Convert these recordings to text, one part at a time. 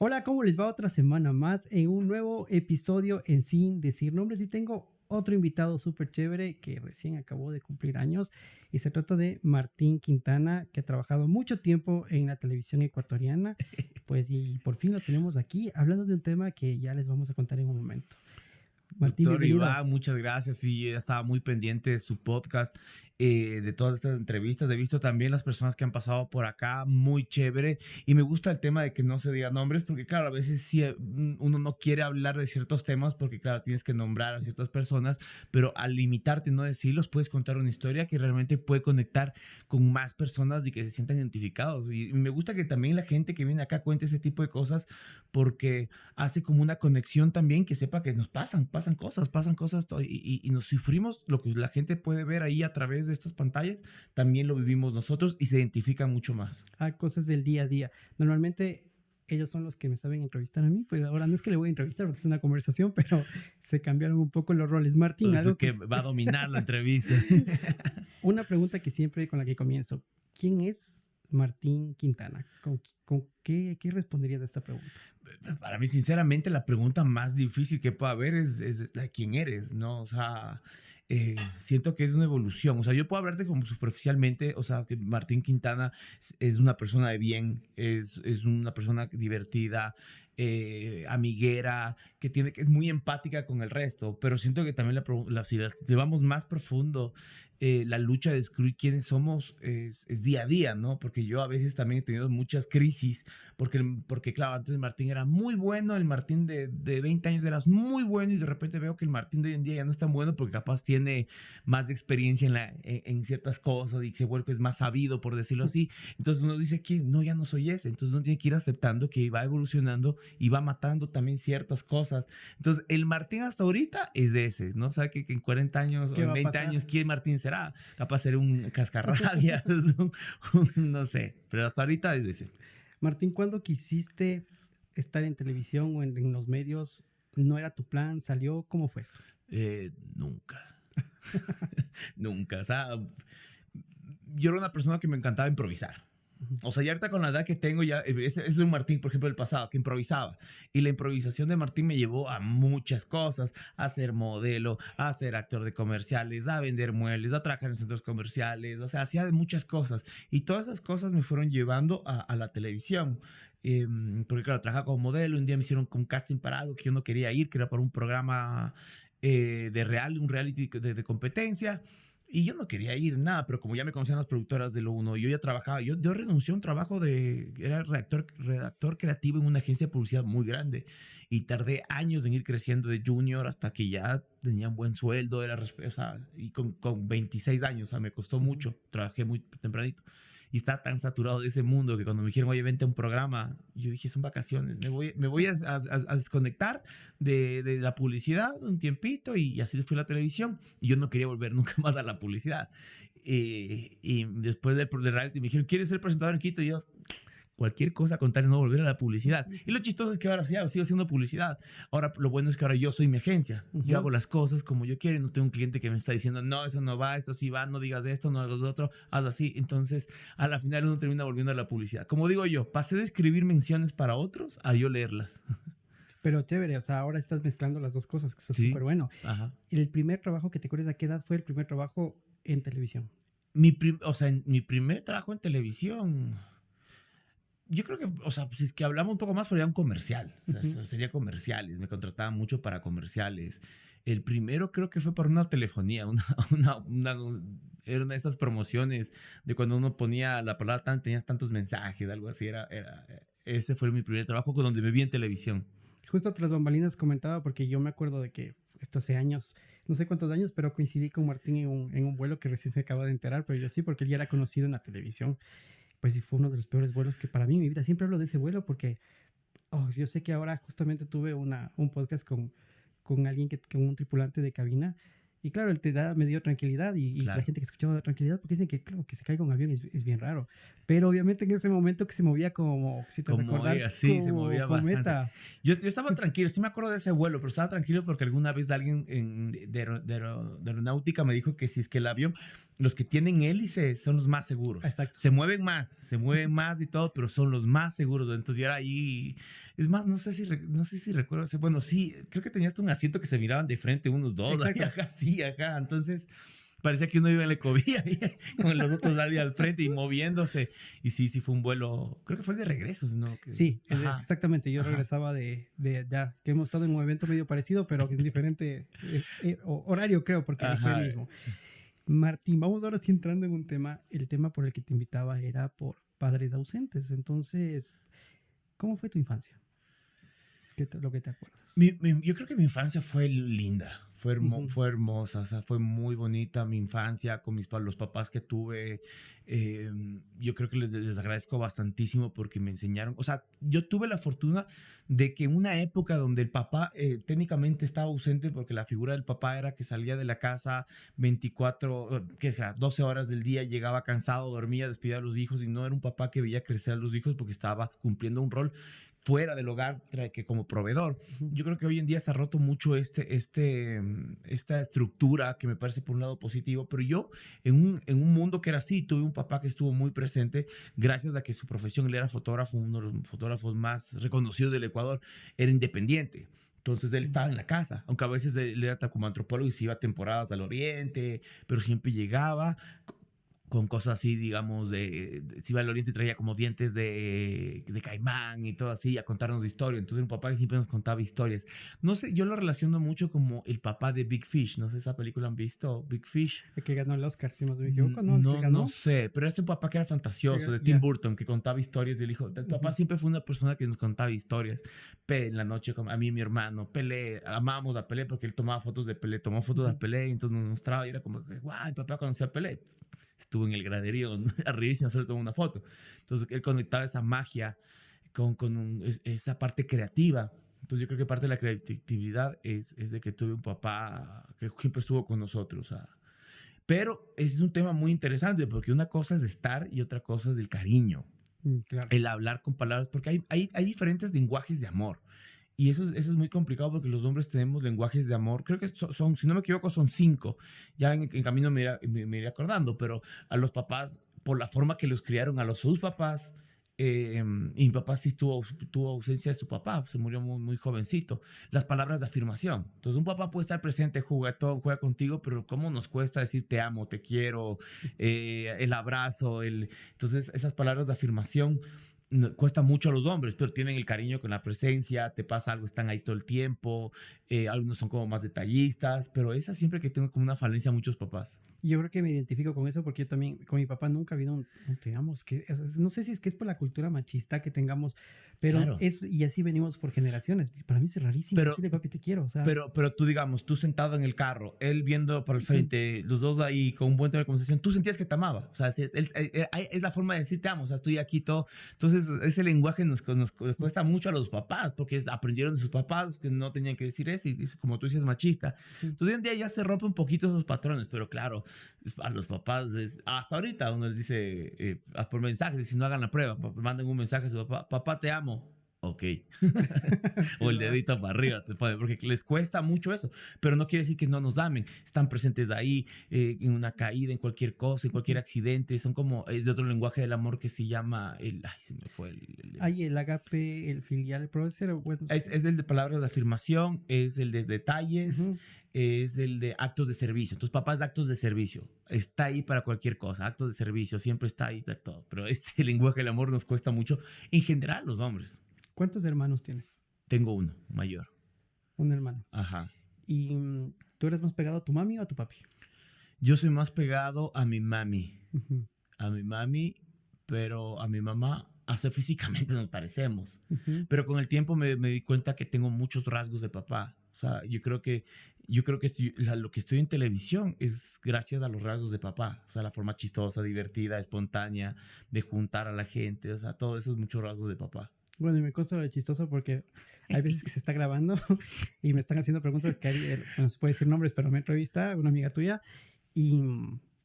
Hola, ¿cómo les va otra semana más en un nuevo episodio en Sin Decir Nombres? Y tengo otro invitado súper chévere que recién acabó de cumplir años y se trata de Martín Quintana, que ha trabajado mucho tiempo en la televisión ecuatoriana, pues y por fin lo tenemos aquí hablando de un tema que ya les vamos a contar en un momento. Martín, Doctor bienvenido. Iván, muchas gracias. Sí, estaba muy pendiente de su podcast, de todas estas entrevistas. He visto también las personas que han pasado por acá, muy chévere. Y me gusta el tema de que no se digan nombres, porque claro, a veces sí uno no quiere hablar de ciertos temas, porque claro, tienes que nombrar a ciertas personas, pero al limitarte y no decirlos, puedes contar una historia que realmente puede conectar con más personas y que se sientan identificados. Y me gusta que también la gente que viene acá cuente ese tipo de cosas, porque hace como una conexión también, que sepa que nos pasan cosas y nos sufrimos. Lo que la gente puede ver ahí a través de estas pantallas, también lo vivimos nosotros y se identifica mucho más. Cosas del día a día. Normalmente ellos son los que me saben entrevistar a mí, pues ahora no es que le voy a entrevistar porque es una conversación, pero se cambiaron un poco los roles. Martín, Entonces, algo que... que va a dominar la entrevista. Una pregunta que siempre con la que comienzo. ¿Quién es Martín Quintana? ¿Qué responderías a esta pregunta? Para mí, sinceramente, la pregunta más difícil que puede haber es la de quién eres, ¿no? O sea, siento que es una evolución. O sea, yo puedo hablarte como superficialmente, o sea, que Martín Quintana es una persona de bien, es una persona divertida, amiguera, que es muy empática con el resto, pero siento que también si la llevamos más profundo, la lucha de descubrir quiénes somos es día a día, ¿no? Porque yo a veces también he tenido muchas crisis, porque claro, antes Martín era muy bueno, el Martín de 20 años eras muy bueno y de repente veo que el Martín de hoy en día ya no es tan bueno porque capaz tiene más de experiencia en ciertas cosas y se vuelve es más sabido, por decirlo así. Entonces uno dice que no, ya no soy ese, entonces uno tiene que ir aceptando que va evolucionando y va matando también ciertas cosas. Entonces el Martín hasta ahorita es de ese, ¿no? O sea, que en 40 años o ¿Qué en va a 20 pasar? años, ¿quién Martín será? Capaz ser un cascarrabias, no sé, pero hasta ahorita es de ese. Martín, ¿cuándo quisiste estar en televisión o en los medios? ¿No era tu plan? ¿Salió? ¿Cómo fue esto? Nunca. Nunca. O sea, yo era una persona que me encantaba improvisar. O sea, ya ahorita con la edad que tengo, ya es un Martín, por ejemplo, del pasado, que improvisaba. Y la improvisación de Martín me llevó a muchas cosas: a ser modelo, a ser actor de comerciales, a vender muebles, a trabajar en centros comerciales. O sea, hacía de muchas cosas. Y todas esas cosas me fueron llevando a la televisión. Porque, claro, trabajaba como modelo. Un día me hicieron un casting para algo que yo no quería ir, que era para un programa un reality de competencia. Y yo no quería ir nada, pero como ya me conocían las productoras de lo uno, yo ya trabajaba, yo renuncié a un trabajo era redactor creativo en una agencia de publicidad muy grande y tardé años en ir creciendo de junior hasta que ya tenía un buen sueldo, o sea, y con 26 años, o sea, me costó mucho, trabajé muy tempranito y estaba tan saturado de ese mundo que cuando me dijeron, oye, vente a un programa, yo dije, son vacaciones, me voy a desconectar de la publicidad un tiempito y así fui a la televisión y yo no quería volver nunca más a la publicidad. Y después del reality me dijeron, ¿quieres ser presentador en Quito? Y yo, cualquier cosa con tal de no volver a la publicidad. Y lo chistoso es que ahora sí, sigo haciendo publicididad. Ahora lo bueno es que ahora yo soy mi agencia. Yo hago las cosas como yo quiero y no tengo un cliente que me está diciendo, no, eso no va, esto sí va, no digas esto, no hagas lo otro, haz así. Entonces, a la final uno termina volviendo a la publicidad. Como digo yo, pasé de escribir menciones para otros a yo leerlas. Pero chévere, o sea, ahora estás mezclando las dos cosas, que eso es súper Sí, bueno. ajá. ¿El primer trabajo que te acuerdas a qué edad fue el primer trabajo en televisión? O sea, en mi primer trabajo en televisión, yo creo que, o sea, si es que hablamos un poco más, sería un comercial. O sea, sería comerciales. Me contrataban mucho para comerciales. El primero creo que fue para una telefonía, era una de esas promociones de cuando uno ponía la palabra tenías tantos mensajes, algo así. Ese fue mi primer trabajo con donde me vi en televisión. Justo tras bambalinas comentaba, porque yo me acuerdo de que esto hace años, no sé cuántos años, pero coincidí con Martín en un vuelo que recién se acaba de enterar, pero yo sí, porque él ya era conocido en la televisión. Pues sí, fue uno de los peores vuelos que para mí en mi vida. Siempre hablo de ese vuelo porque yo sé que ahora justamente tuve un podcast con alguien, con un tripulante de cabina. Y claro, él me dio tranquilidad y la Claro. gente que escuchaba tranquilidad, porque dicen que, claro, que se caiga un avión es bien raro. Pero obviamente en ese momento que se movía como, si te vas a Como acordar, ella, sí, se como movía bastante. cometa. Yo estaba tranquilo, sí me acuerdo de ese vuelo, pero estaba tranquilo porque alguna vez alguien de aeronáutica me dijo que si es que el avión, los que tienen hélice son los más seguros. Exacto. Se mueven más y todo, pero son los más seguros. Entonces yo era ahí Es más, no sé si recuerdo. Bueno, sí, creo que tenías un asiento que se miraban de frente unos dos. Ahí, Exacto. ajá, sí, ajá. Entonces, parecía que uno iba en la ecovía ahí, con los otros ahí al frente y moviéndose. Y sí, sí fue un vuelo, creo que fue el de regreso, ¿no? Sí, Ajá, exactamente. Yo ajá. regresaba de ya, que hemos estado en un evento medio parecido, pero en diferente horario, creo, porque fue el Ajá. mismo. Martín, vamos ahora sí entrando en un tema. El tema por el que te invitaba era por padres ausentes. Entonces, ¿cómo fue tu infancia? Lo que te acuerdas? Yo creo que mi infancia fue linda, Ujú. fue hermosa, o sea, fue muy bonita mi infancia con los papás que tuve. Yo creo que les agradezco bastantísimo porque me enseñaron, o sea, yo tuve la fortuna de que en una época donde el papá técnicamente estaba ausente porque la figura del papá era que salía de la casa 24, que era 12 horas del día, llegaba cansado, dormía, despedía a los hijos y no era un papá que veía crecer a los hijos porque estaba cumpliendo un rol fuera del hogar que como proveedor. Ujú. Yo creo que hoy en día se ha roto mucho esta estructura que me parece por un lado positivo, pero yo en un mundo que era así, tuve un papá que estuvo muy presente gracias a que su profesión, él era fotógrafo, uno de los fotógrafos más reconocidos del Ecuador, era independiente. Entonces él estaba en la casa, aunque a veces él era como antropólogo y se iba a temporadas al oriente, pero siempre llegaba con cosas así, digamos, si iba al oriente y traía como dientes de caimán y todo así, a contarnos historias. Entonces, un papá que siempre nos contaba historias. No sé, yo lo relaciono mucho como el papá de Big Fish. No sé, ¿esa película han visto? Big Fish. El que ganó el Oscar, si no me equivoco, ¿no? El que No ganó. sé, pero este papá que era fantasioso, de Tim Ya. Burton, que contaba historias del hijo. El papá Ujú. siempre fue una persona que nos contaba historias. En la noche, a mí y mi hermano, Pelé, amábamos a Pelé porque él tomaba fotos de Pelé, tomó fotos de Ujú. Pelé y entonces nos mostraba y era como, guau, mi papá conocía a Pelé. Estuvo en el graderío, arribísimo, solo tomó una foto. Entonces él conectaba esa magia esa parte creativa. Entonces yo creo que parte de la creatividad es de que tuve un papá que siempre estuvo con nosotros. Pero ese es un tema muy interesante porque una cosa es de estar y otra cosa es del cariño. Claro. El hablar con palabras, porque hay diferentes lenguajes de amor. Y eso es muy complicado porque los hombres tenemos lenguajes de amor. Creo que son si no me equivoco, son 5. Ya en camino me iré acordando, pero a los papás, por la forma que los criaron, sus papás, y mi papá sí tuvo ausencia de su papá, se murió muy, muy jovencito. Las palabras de afirmación. Entonces, un papá puede estar presente, juega contigo, pero ¿cómo nos cuesta decir te amo, te quiero, el abrazo? Entonces, esas palabras de afirmación cuesta mucho a los hombres, pero tienen el cariño con la presencia, te pasa algo, están ahí todo el tiempo, algunos son como más detallistas, pero esa siempre que tengo como una falencia a muchos papás. Y yo creo que me identifico con eso porque yo también, con mi papá nunca ha habido digamos, que, no sé si es que es por la cultura machista que tengamos, pero Claro. y así venimos por generaciones. Para mí es rarísimo Pero, decirle, papi, te quiero, o sea, pero tú, digamos, tú sentado en el carro, él viendo por el ujú. frente, los dos ahí con un buen tema de conversación, tú sentías que te amaba. O sea, es la forma de decir te amo, o sea, estoy aquí todo. Entonces, ese lenguaje nos cuesta mucho a los papás, porque aprendieron de sus papás que no tenían que decir eso, y como tú dices, machista. Ujú. Entonces, hoy en día ya se rompe un poquito esos patrones, pero claro, a los papás, hasta ahorita uno les dice por mensajes, si no hagan la prueba, manden un mensaje a su papá, papá, te amo. Ok. Sí, O es el verdad. dedito para arriba, porque les cuesta mucho eso. Pero no quiere decir que no nos amen. Están presentes ahí en una caída, en cualquier cosa, en cualquier Ujú. accidente. Son como, es de otro lenguaje del amor que se llama, ay, se me fue Hay el agape, el filial, pero ese era, bueno, es el de palabras de afirmación, es el de detalles, ujú. es el de actos de servicio. Entonces, papá es de actos de servicio. Está ahí para cualquier cosa. Actos de servicio, siempre está ahí de todo. Pero ese lenguaje del amor nos cuesta mucho en general los hombres. ¿Cuántos hermanos tienes? Tengo uno, mayor. Un hermano. Ajá. ¿Y tú eres más pegado a tu mami o a tu papi? Yo soy más pegado a mi mami. Ujú. A mi mami, pero a mi mamá, hasta físicamente nos parecemos. Ujú. Pero con el tiempo me di cuenta que tengo muchos rasgos de papá. O sea, yo creo que lo que estoy en televisión es gracias a los rasgos de papá. O sea, la forma chistosa, divertida, espontánea, de juntar a la gente. O sea, todo eso es muchos rasgos de papá. Bueno, y me consta lo chistoso porque hay veces que se está grabando y me están haciendo preguntas que no se puede decir nombres, pero me entrevista una amiga tuya y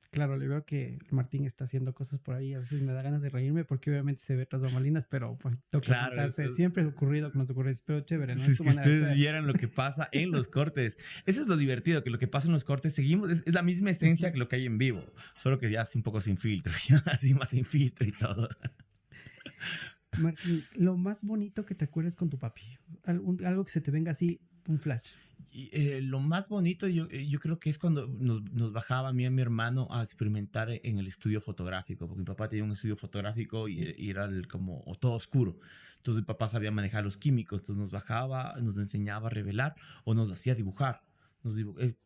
claro, le veo que Martín está haciendo cosas por ahí. A veces me da ganas de reírme porque obviamente se ve tras bambalinas, pero pues tengo que Claro, aguantarse. Siempre ha ocurrido que nos ocurre, pero chévere, ¿no? si Es es su que manera de ustedes ser. vieran lo que pasa en los cortes. Eso es lo divertido, que lo que pasa en los cortes, seguimos, es la misma esencia Ujú. que lo que hay en vivo, solo que ya así un poco sin filtro, ya así más sin filtro y todo. Martín, lo más bonito que te acuerdes con tu papi. Algo que se te venga así, un flash. Y, lo más bonito yo creo que es cuando nos bajaba a mí y a mi hermano a experimentar en el estudio fotográfico, porque mi papá tenía un estudio fotográfico y era como todo oscuro. Entonces mi papá sabía manejar los químicos, entonces nos bajaba, nos enseñaba a revelar o nos hacía dibujar.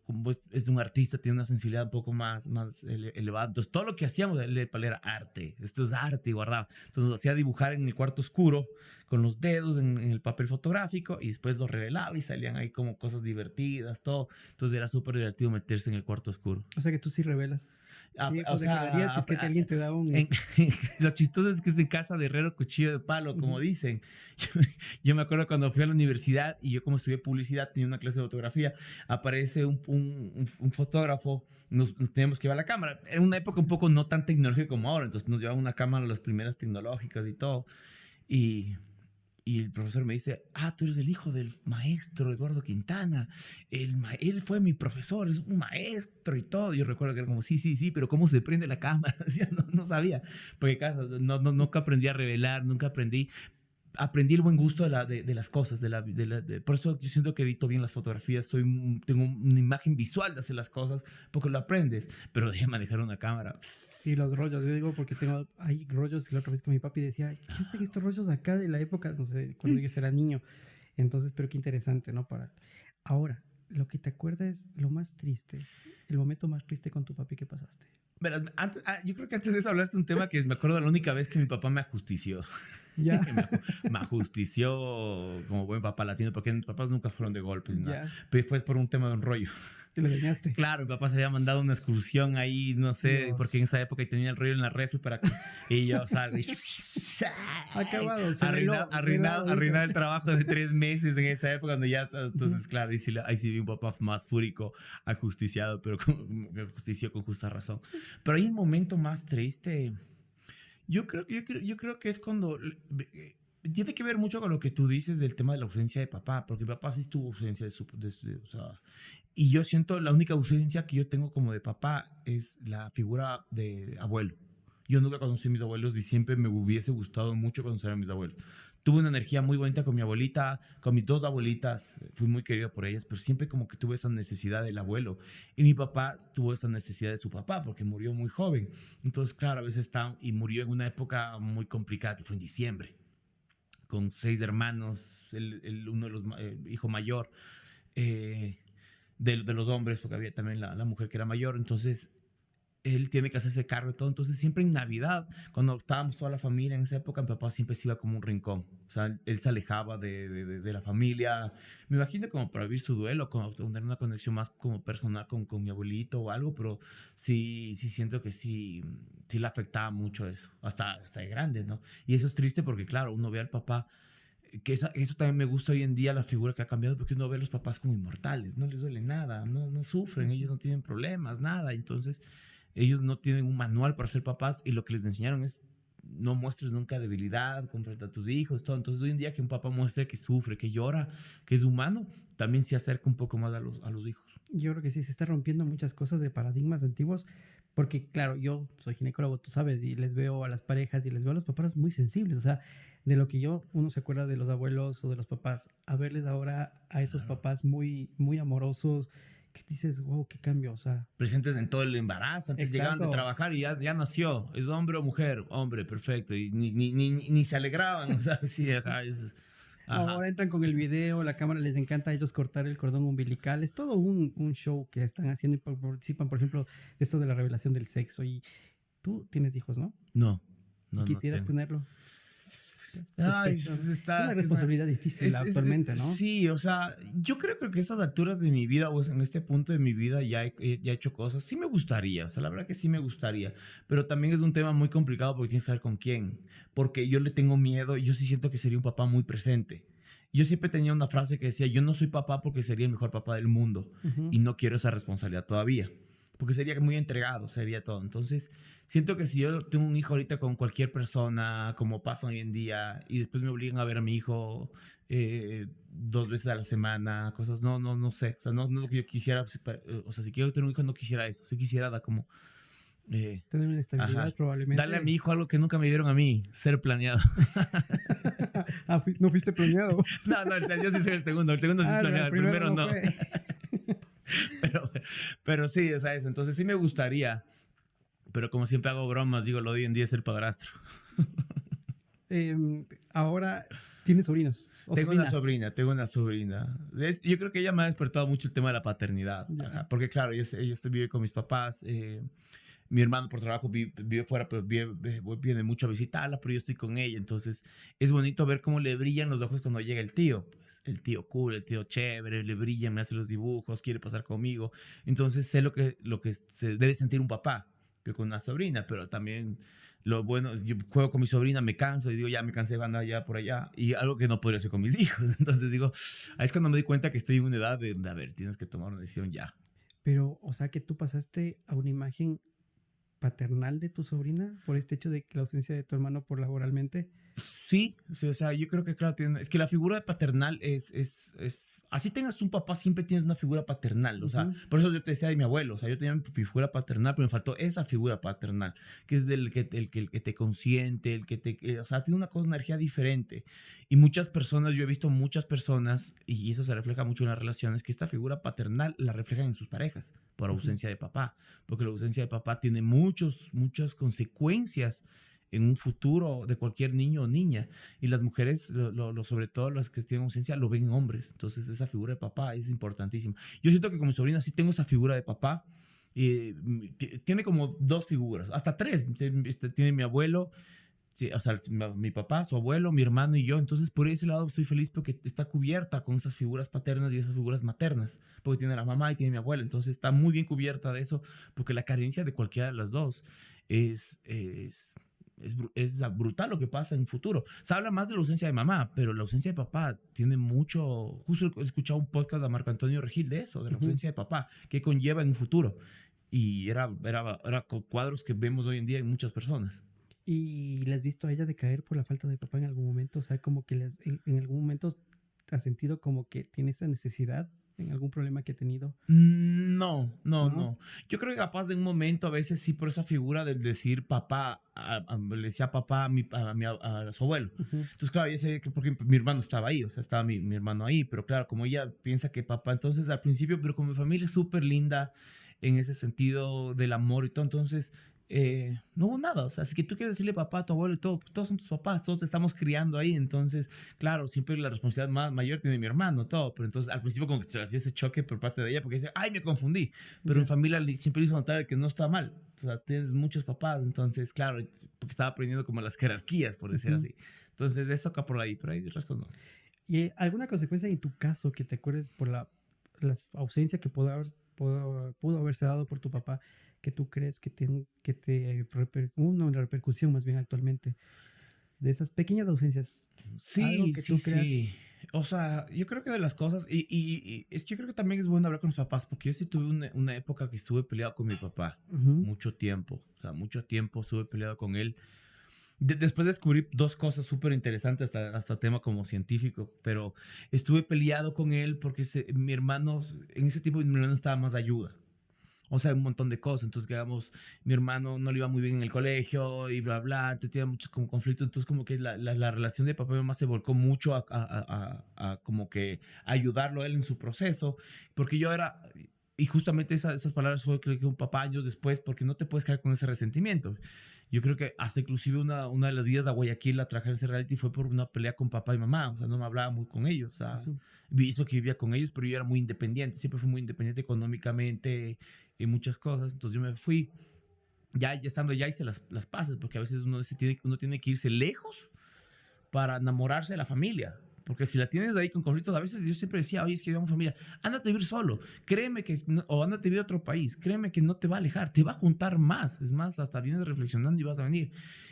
Como es un artista, tiene una sensibilidad un poco más elevada. Entonces todo lo que hacíamos era arte, esto es arte y guardaba. Entonces nos hacía dibujar en el cuarto oscuro con los dedos en el papel fotográfico y después lo revelaba y salían ahí como cosas divertidas, todo. Entonces era súper divertido meterse en el cuarto oscuro. O sea que tú sí revelas. Sí, O pues declararías si sea, es que alguien te da un... en, lo chistoso es que es de casa de herrero, cuchillo de palo, como dicen. Yo me acuerdo cuando fui a la universidad y yo como estudié publicidad, tenía una clase de fotografía, aparece un fotógrafo, nos teníamos que llevar la cámara. Era una época un poco no tan tecnológica como ahora, entonces nos llevaba una cámara, las primeras tecnológicas y todo. Y y el profesor me dice, tú eres el hijo del maestro Eduardo Quintana. Él fue mi profesor, es un maestro y todo. Yo recuerdo que era como, sí, pero ¿cómo se prende la cámara? No sabía, porque nunca aprendí a revelar, nunca aprendí el buen gusto de las cosas. Por eso yo siento que edito bien las fotografías. Tengo una imagen visual de hacer las cosas porque lo aprendes. Pero de manejar una cámara. Y los rollos, yo digo porque hay rollos que la otra vez con mi papi decía, ¿qué hacen estos rollos acá de la época? No sé, cuando yo era niño. Entonces, pero qué interesante, ¿no? Ahora, lo que te acuerdas, lo más triste, el momento más triste con tu papi que pasaste. Pero yo creo que antes de eso hablaste de un tema que me acuerdo la única vez que mi papá me ajustició. Ya. Me ajustició como buen papá latino, porque mis papás nunca fueron de golpes ni nada. Ya. Pero fue por un tema de un rollo. Que le dañaste. Claro, mi papá se había mandado una excursión ahí, no sé, Dios. porque en esa época tenía el rollo en la refri para que... Y yo salgo y... Acabado, arruinado el trabajo de 3 meses en esa época, cuando ya... Entonces, claro, ahí sí vi un papá más fúrico, ajusticiado, pero me ajustició con justa razón. Pero hay un momento más triste... Yo creo que es cuando... Tiene que ver mucho con lo que tú dices del tema de la ausencia de papá, porque mi papá sí tuvo ausencia o sea, y yo siento la única ausencia que yo tengo como de papá es la figura de abuelo. Yo nunca conocí a mis abuelos y siempre me hubiese gustado mucho conocer a mis abuelos. Tuve una energía muy bonita con mi abuelita, con mis 2 abuelitas, fui muy querido por ellas, pero siempre como que tuve esa necesidad del abuelo. Y mi papá tuvo esa necesidad de su papá porque murió muy joven. Entonces, claro, a veces está, y murió en una época muy complicada, que fue en diciembre, con 6 hermanos, uno de los hijo mayor de los hombres, porque había también la mujer que era mayor. Entonces, él tiene que hacerse cargo de todo. Entonces, siempre en Navidad, cuando estábamos toda la familia en esa época, mi papá siempre se iba como un rincón. O sea, él se alejaba de la familia. Me imagino como para vivir su duelo, como tener una conexión más como personal con mi abuelito o algo, pero sí siento que sí le afectaba mucho eso, hasta de grande, ¿no? Y eso es triste porque, claro, uno ve al papá que eso también me gusta hoy en día, la figura que ha cambiado, porque uno ve a los papás como inmortales, no les duele nada, no sufren, ellos no tienen problemas, nada. Entonces, ellos no tienen un manual para ser papás y lo que les enseñaron es no muestres nunca debilidad frente a tus hijos, todo. Entonces, hoy en día que un papá muestre que sufre, que llora, que es humano, también se acerca un poco más a los hijos. Yo creo que sí, se está rompiendo muchas cosas de paradigmas antiguos, porque claro, yo soy ginecólogo, tú sabes, y les veo a las parejas y les veo a los papás muy sensibles, o sea, de lo que uno se acuerda de los abuelos o de los papás, a verles ahora a esos papás muy, muy amorosos, que dices, wow, qué cambio, o sea. Presentes en todo el embarazo, antes llegaban de trabajar y ya nació, es hombre o mujer, hombre, perfecto, y ni se alegraban, o sea, sí, ajá, Ahora entran con el video, la cámara les encanta a ellos cortar el cordón umbilical. Es todo un show que están haciendo y participan, por ejemplo, de esto de la revelación del sexo. Y tú tienes hijos, ¿no? No, ¿Y quisieras tenerlo? Es una responsabilidad difícil actualmente, ¿no? Sí, o sea, yo creo que a estas alturas de mi vida, o en este punto de mi vida, ya he hecho cosas. Sí me gustaría, o sea, la verdad que sí me gustaría, pero también es un tema muy complicado porque tienes que saber con quién, porque yo le tengo miedo, yo sí siento que sería un papá muy presente. Yo siempre tenía una frase que decía, yo no soy papá porque sería el mejor papá del mundo y no quiero esa responsabilidad todavía, porque sería muy entregado, sería todo. Entonces, siento que si yo tengo un hijo ahorita con cualquier persona, como pasa hoy en día, y después me obligan a ver a mi hijo 2 veces a la semana, cosas, no sé. O sea, no es lo que yo quisiera. O sea, si quiero tener un hijo, no quisiera eso. Si quisiera dar como Tener una estabilidad Ajá. probablemente. Darle a mi hijo algo que nunca me dieron a mí, ser planeado. No fuiste planeado. No, no, yo sí soy el segundo sí es planeado, el primero no. fue. pero, pero sí, o sea, eso. Entonces sí me gustaría, pero como siempre hago bromas, digo, lo de hoy en día es ser padrastro. Ahora tienes sobrinos. Tengo una sobrina. Yo creo que ella me ha despertado mucho el tema de la paternidad. Ajá, porque claro, ella vive con mis papás. Mi hermano por trabajo vive fuera, pero viene mucho a visitarla, pero yo estoy con ella. Entonces es bonito ver cómo le brillan los ojos cuando llega el tío. Pues, el tío cool, el tío chévere, le brilla, me hace los dibujos, quiere pasar conmigo. Entonces sé lo que se debe sentir un papá que con una sobrina, pero también lo bueno, yo juego con mi sobrina, me canso y digo, ya me cansé de andar allá por allá. Y algo que no podría hacer con mis hijos. Entonces digo, ahí es cuando me di cuenta que estoy en una edad de a ver, tienes que tomar una decisión ya. Pero, o sea, que tú pasaste a una imagen paternal de tu sobrina por este hecho de que la ausencia de tu hermano por laboralmente. Sí, o sea, yo creo que claro, es que la figura paternal así tengas un papá, siempre tienes una figura paternal, o sea, por eso yo te decía de mi abuelo, o sea, yo tenía mi figura paternal, pero me faltó esa figura paternal, que es el que te consiente, o sea, tiene una energía diferente, y muchas personas, yo he visto muchas personas, y eso se refleja mucho en las relaciones, que esta figura paternal la reflejan en sus parejas, por ausencia de papá, porque la ausencia de papá tiene muchas consecuencias en un futuro de cualquier niño o niña. Y las mujeres, sobre todo las que tienen ausencia, lo ven en hombres. Entonces esa figura de papá es importantísima. Yo siento que con mi sobrina sí tengo esa figura de papá. Tiene como dos figuras, hasta tres. Tiene mi abuelo, o sea, mi papá, su abuelo, mi hermano y yo. Entonces por ese lado estoy feliz porque está cubierta con esas figuras paternas y esas figuras maternas. Porque tiene la mamá y tiene mi abuela. Entonces está muy bien cubierta de eso porque la carencia de cualquiera de las dos es brutal lo que pasa en el futuro. Se habla más de la ausencia de mamá, pero la ausencia de papá tiene mucho. Justo he escuchado un podcast de Marco Antonio Regil de eso, de la ausencia de papá, que conlleva en un futuro. Y era cuadros que vemos hoy en día en muchas personas. ¿Y le has visto a ella decaer por la falta de papá en algún momento? O sea, como que en algún momento has sentido como que tiene esa necesidad en algún problema que ha tenido. No. Yo creo que capaz de un momento a veces sí por esa figura de decir papá, le decía papá a su abuelo. Entonces, claro, ya sé que porque mi hermano estaba ahí, o sea, estaba mi hermano ahí, pero claro, como ella piensa que papá, entonces al principio, pero como mi familia es súper linda en ese sentido del amor y todo, entonces no hubo nada, o sea, si que tú quieres decirle papá a tu abuelo y todo, todos son tus papás, todos te estamos criando ahí, entonces, claro, siempre la responsabilidad más mayor tiene mi hermano, todo, pero entonces al principio como que había ese choque por parte de ella, porque dice, ay, me confundí, pero en familia siempre hizo notar que no está mal, o sea, tienes muchos papás, entonces, claro, porque estaba aprendiendo como las jerarquías, por decir así, entonces de eso acá por ahí, pero ahí el resto no. ¿Y alguna consecuencia en tu caso que te acuerdes por la ausencia que pudo haberse dado por tu papá, que tú crees que una repercusión más bien actualmente de esas pequeñas ausencias? Sí. O sea, yo creo que de las cosas, yo creo que también es bueno hablar con los papás, porque yo sí tuve una época que estuve peleado con mi papá, mucho tiempo, o sea, mucho tiempo estuve peleado con él. Después descubrí dos cosas súper interesantes, hasta tema como científico, pero estuve peleado con él porque mi hermano, en ese tiempo mi hermano estaba más de ayuda. O sea, un montón de cosas. Entonces, digamos, mi hermano no le iba muy bien en el colegio y bla, bla, tenía muchos como conflictos. Entonces, como que la relación de papá y mamá se volcó mucho a como que ayudarlo a él en su proceso. Porque yo era, y justamente esas palabras fue que le dije a un papá años después, porque no te puedes quedar con ese resentimiento. Yo creo que hasta inclusive una de las días de Guayaquil a trabajar ese reality fue por una pelea con papá y mamá. O sea, no me hablaba muy con ellos. O sea, hizo que vivía con ellos, pero yo era muy independiente. Siempre fui muy independiente económicamente y muchas cosas. Entonces yo me fui, ya estando allá hice las paces, porque a veces uno tiene que irse lejos para enamorarse de la familia. Porque si la tienes ahí con conflictos, a veces yo siempre decía, oye, es que vivamos familia, ándate a vivir solo, créeme que, o ándate a vivir a otro país, créeme que no te va a alejar, te va a juntar más. Es más, hasta vienes reflexionando y vas a venir.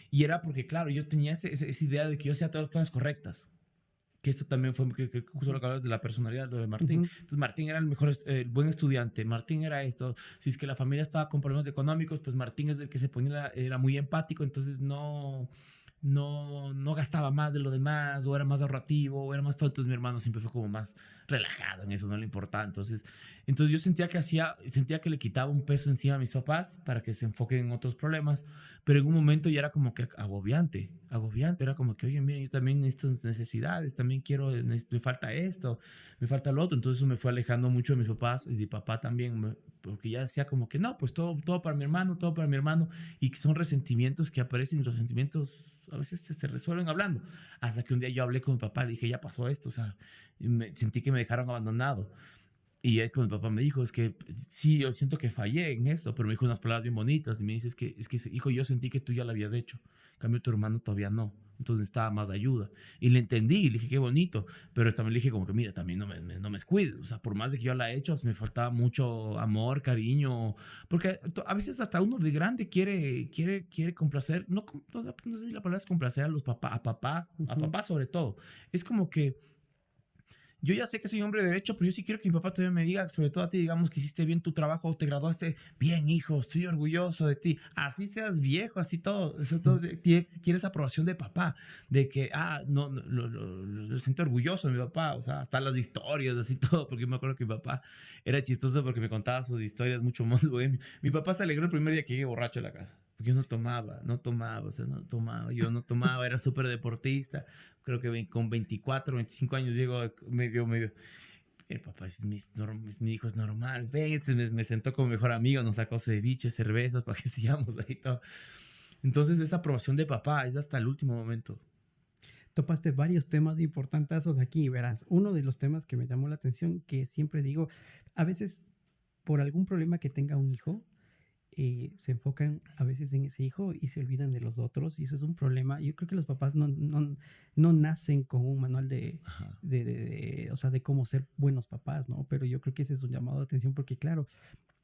Y era porque, claro, yo tenía esa idea de que yo hacía todas las cosas correctas. Que esto también fue que justo lo que hablas de la personalidad de Martín. Entonces Martín era el buen estudiante, Martín era esto. Si es que la familia estaba con problemas económicos, pues Martín es el que era muy empático, entonces no no gastaba más de lo demás, o era más ahorrativo, o era más todo. Entonces mi hermano siempre fue como más relajado en eso, no le importaba. Entonces yo sentía que le quitaba un peso encima a mis papás para que se enfoquen en otros problemas, pero en un momento ya era como que agobiante, era como que, oye, miren, yo también necesito necesidades, también me falta esto, me falta lo otro. Entonces eso me fue alejando mucho de mis papás y de papá también, porque ya decía como que no, pues todo para mi hermano, todo para mi hermano, y que son resentimientos que aparecen, y los sentimientos a veces se resuelven hablando. Hasta que un día yo hablé con mi papá, le dije, ya pasó esto, o sea, sentí que me dejaron abandonado. Y es cuando mi papá me dijo, es que sí, yo siento que fallé en esto, pero me dijo unas palabras bien bonitas y me dice, es que hijo, yo sentí que tú ya lo habías hecho, en cambio tu hermano todavía no, entonces necesitaba más ayuda. Y le entendí, y le dije, qué bonito, pero también le dije como que, mira, también no me descuides, o sea, por más de que yo la he hecho, me faltaba mucho amor, cariño, porque a veces hasta uno de grande quiere complacer, no sé si la palabra es complacer a los papás, a Ujú. papá sobre todo, es como que yo ya sé que soy un hombre de derecho, pero yo sí quiero que mi papá también me diga, sobre todo a ti, digamos que hiciste bien tu trabajo, te graduaste bien, hijo, estoy orgulloso de ti. Así seas viejo, así todo, eso todo quieres aprobación de papá, de que, no, lo siento orgulloso de mi papá, o sea, hasta las historias, así todo, porque me acuerdo que mi papá era chistoso porque me contaba sus historias mucho más bohemio. Mi papá se alegró el primer día que llegué borracho a la casa. Porque yo no tomaba, yo no tomaba, era súper deportista, creo que con 24, 25 años llego medio. El papá dice, mi hijo es normal, ven, me sentó como mejor amigo, nos sacó ceviche, cervezas, para que sigamos ahí todo. Entonces esa aprobación de papá es hasta el último momento. Topaste varios temas importantes aquí, verás. Uno de los temas que me llamó la atención, que siempre digo, a veces por algún problema que tenga un hijo, se enfocan a veces en ese hijo y se olvidan de los otros, y eso es un problema. Yo creo que los papás no nacen con un manual Ajá, o sea, de cómo ser buenos papás, ¿no? Pero yo creo que ese es un llamado de atención porque, claro,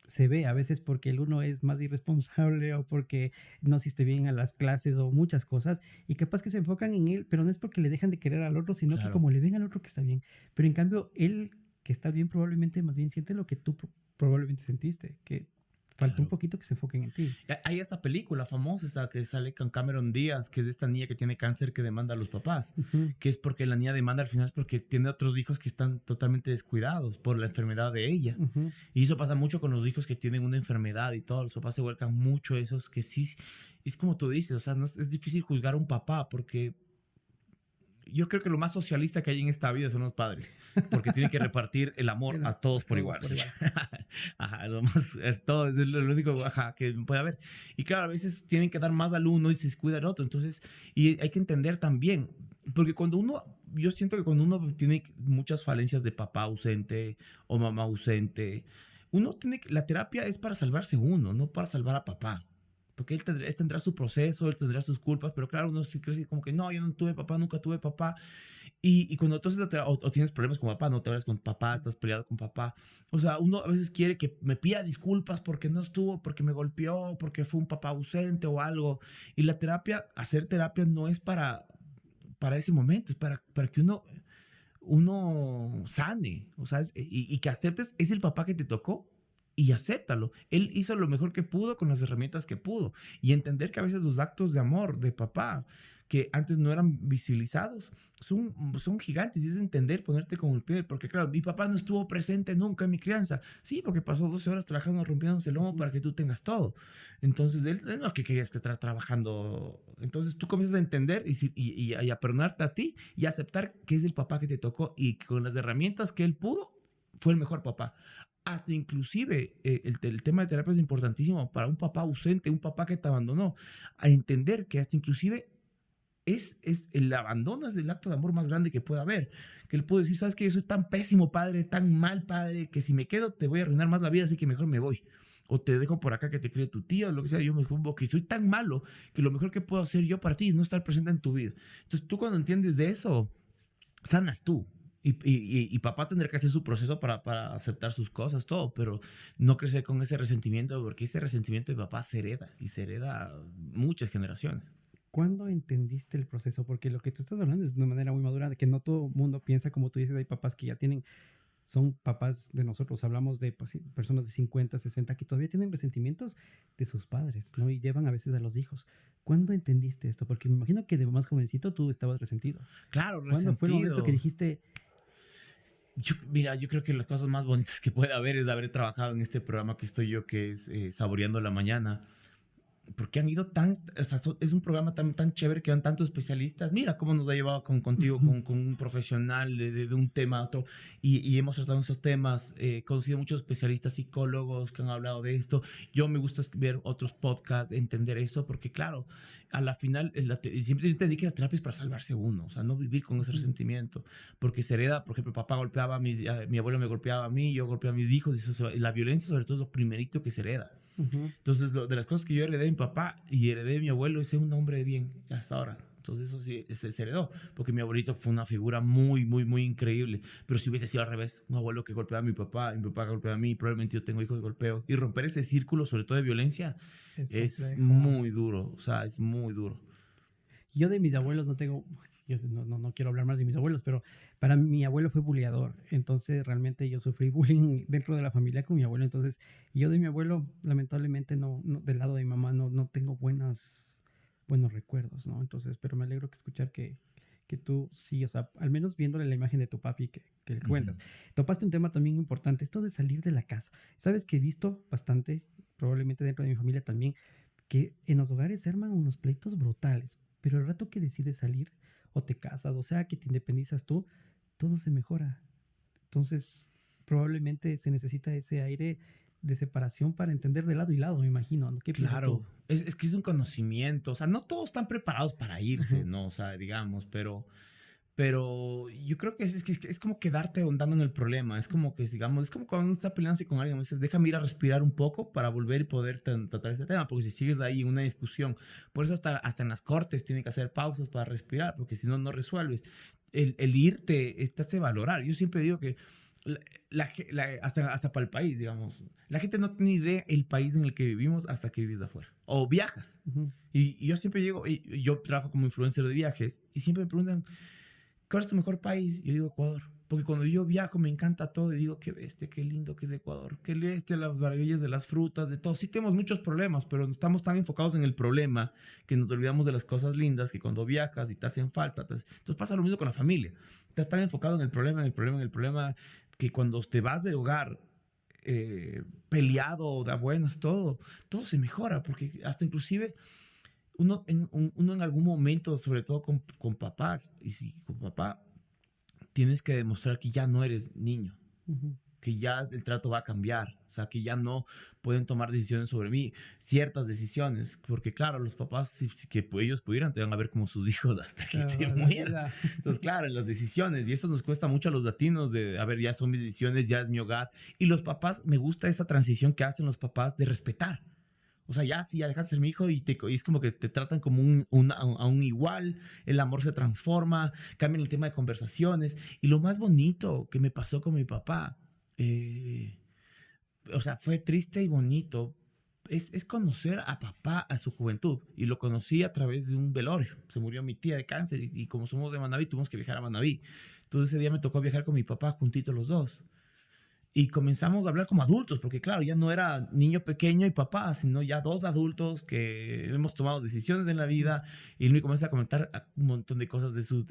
se ve a veces porque el uno es más irresponsable o porque no asiste bien a las clases o muchas cosas y capaz que se enfocan en él, pero no es porque le dejan de querer al otro, sino que claro, como le ven al otro que está bien, pero en cambio él que está bien probablemente más bien siente lo que tú probablemente sentiste, que faltó un claro. poquito que se enfoquen en ti. Hay esta película famosa esta que sale con Cameron Díaz, que es de esta niña que tiene cáncer que demanda a los papás, Ujú, que es porque la niña demanda al final es porque tiene otros hijos que están totalmente descuidados por la enfermedad de ella. ujú. Y eso pasa mucho con los hijos que tienen una enfermedad y todo. Los papás se vuelcan mucho esos que sí. Es como tú dices, o sea, no, es difícil juzgar a un papá porque yo creo que lo más socialista que hay en esta vida son los padres, porque tienen que repartir el amor Era a todos a por todos igual. por ¿Sí? igual. Ajá, lo más, es todo, es lo único que puede haber. Y claro, a veces tienen que dar más al uno y se descuida al otro. Entonces, y hay que entender también, porque yo siento que cuando uno tiene muchas falencias de papá ausente o mamá ausente, la terapia es para salvarse uno, no para salvar a papá. Porque él tendrá su proceso, él tendrá sus culpas, pero claro, uno se cree como que no, yo no tuve papá, nunca tuve papá. Y cuando tú o tienes problemas con papá, no te hablas con papá, estás peleado con papá. O sea, uno a veces quiere que me pida disculpas porque no estuvo, porque me golpeó, porque fue un papá ausente o algo. Y la terapia, hacer terapia no es para ese momento, es para que uno sane, o sea, y que aceptes, es el papá que te tocó y acéptalo. Él hizo lo mejor que pudo con las herramientas que pudo y entender que a veces los actos de amor de papá que antes no eran visibilizados son gigantes y es entender, ponerte como el pie, porque claro, mi papá no estuvo presente nunca en mi crianza, sí, porque pasó 12 horas trabajando, rompiéndose el lomo Ujú. para que tú tengas todo. Entonces, él no que querías que estar trabajando. Entonces, tú comienzas a entender y a perdonarte a ti y aceptar que es el papá que te tocó y que con las herramientas que él pudo, fue el mejor papá. Hasta inclusive el tema de terapia es importantísimo para un papá ausente, un papá que te abandonó, a entender que hasta inclusive el abandono es el acto de amor más grande que puede haber. Que él puede decir, sabes que yo soy tan pésimo padre, tan mal padre, que si me quedo te voy a arruinar más la vida, así que mejor me voy. O te dejo por acá que te críe tu tía, o lo que sea. Yo me juro que soy tan malo que lo mejor que puedo hacer yo para ti es no estar presente en tu vida. Entonces tú cuando entiendes de eso, sanas tú. Y papá tendrá que hacer su proceso para aceptar sus cosas, todo, pero no crecer con ese resentimiento, porque ese resentimiento de papá se hereda y se hereda muchas generaciones. ¿Cuándo entendiste el proceso? Porque lo que tú estás hablando es de una manera muy madura, de que no todo mundo piensa como tú dices, hay papás que ya tienen son papás de nosotros, hablamos de pues, personas de 50, 60 que todavía tienen resentimientos de sus padres, ¿no? Y llevan a veces a los hijos. ¿Cuándo entendiste esto? Porque me imagino que de más jovencito tú estabas resentido. Claro, ¿Cuándo fue el momento que resentido. dijiste, Mira, yo creo que las cosas más bonitas que puede haber es haber trabajado en este programa que estoy yo, que es Saboreando la Mañana. Porque han ido tan, o sea, es un programa tan chévere que van tantos especialistas. Mira cómo nos ha llevado contigo, ujú, con un profesional de un tema a otro, y hemos tratado esos temas. He conocido muchos especialistas, psicólogos que han hablado de esto. Yo me gusta ver otros podcasts, entender eso, porque claro, a la final, siempre entendí que la terapia es para salvarse uno, o sea, no vivir con ese ujú, resentimiento, porque se hereda, por ejemplo, papá golpeaba mi abuelo me golpeaba a mí, yo golpeaba a mis hijos, y eso, la violencia sobre todo es lo primerito que se hereda. ujú. Entonces, de las cosas que yo heredé de mi papá y heredé de mi abuelo es ser un hombre de bien hasta ahora. Entonces, eso sí se heredó, porque mi abuelito fue una figura muy, muy, muy increíble. Pero si hubiese sido al revés, un abuelo que golpeaba a mi papá, y mi papá golpeaba a mí, probablemente yo tengo hijos de golpeo. Y romper ese círculo, sobre todo de violencia, Es es complejo. muy duro. O sea, es muy duro. Yo de mis abuelos no tengo, yo no quiero hablar más de mis abuelos, pero para mí, mi abuelo fue buleador, entonces realmente yo sufrí bullying dentro de la familia con mi abuelo, entonces yo de mi abuelo lamentablemente del lado de mi mamá no tengo buenos recuerdos, ¿no? Entonces, pero me alegro que escuchar que tú sí, o sea, al menos viéndole la imagen de tu papi que le Ujú. cuentas. Topaste un tema también importante, esto de salir de la casa. Sabes que he visto bastante, probablemente dentro de mi familia también, que en los hogares se arman unos pleitos brutales, pero el rato que decides salir o te casas, o sea, que te independizas tú, todo se mejora. Entonces, probablemente se necesita ese aire de separación para entender de lado y lado, me imagino, ¿no? ¿Qué piensas tú? Claro, es que es un conocimiento. O sea, no todos están preparados para irse, Ujú, ¿no? O sea, digamos, pero yo creo que es como quedarte ahondando en el problema. Es como que, digamos, es como cuando uno está peleándose con alguien, dices, déjame ir a respirar un poco para volver y poder tratar ese tema, porque si sigues ahí en una discusión, por eso hasta en las cortes tienen que hacer pausas para respirar, porque si no, no resuelves. El irte te hace valorar. Yo siempre digo que la, hasta para el país, digamos, la gente no tiene idea el país en el que vivimos hasta que vives de afuera, o viajas. ujú. Y yo siempre llego, y yo trabajo como influencer de viajes, y siempre me preguntan, ¿cuál es tu mejor país? Yo digo Ecuador. Porque cuando yo viajo me encanta todo y digo, qué bestia, qué lindo que es Ecuador, qué bestia las maravillas de las frutas, de todo. Sí tenemos muchos problemas, pero estamos tan enfocados en el problema que nos olvidamos de las cosas lindas que cuando viajas y te hacen falta. Entonces pasa lo mismo con la familia. Estás tan enfocado en el problema, en el problema, en el problema, que cuando te vas del hogar peleado, de buenas, todo se mejora, porque hasta inclusive uno en algún momento, sobre todo con papás, y si con papá, tienes que demostrar que ya no eres niño, Ujú. que ya el trato va a cambiar, o sea, que ya no pueden tomar decisiones sobre mí, ciertas decisiones, porque claro, los papás, si que ellos pudieran, te van a ver como sus hijos hasta que te Toda la mueran. vida. Entonces, claro, en las decisiones, y eso nos cuesta mucho a los latinos, de, a ver, ya son mis decisiones, ya es mi hogar, y los papás, me gusta esa transición que hacen los papás de respetar. O sea, ya, sí, ya dejas de ser mi hijo y es como que te tratan como a un igual, el amor se transforma, cambian el tema de conversaciones. Y lo más bonito que me pasó con mi papá, eh, o sea, fue triste y bonito, es conocer a papá a su juventud. Y lo conocí a través de un velorio. Se murió mi tía de cáncer y como somos de Manabí, tuvimos que viajar a Manabí. Entonces ese día me tocó viajar con mi papá juntitos los dos. Y comenzamos a hablar como adultos, porque claro, ya no era niño pequeño y papá, sino ya dos adultos que hemos tomado decisiones en la Ujú. vida. Y él me comienza a comentar un montón de cosas de su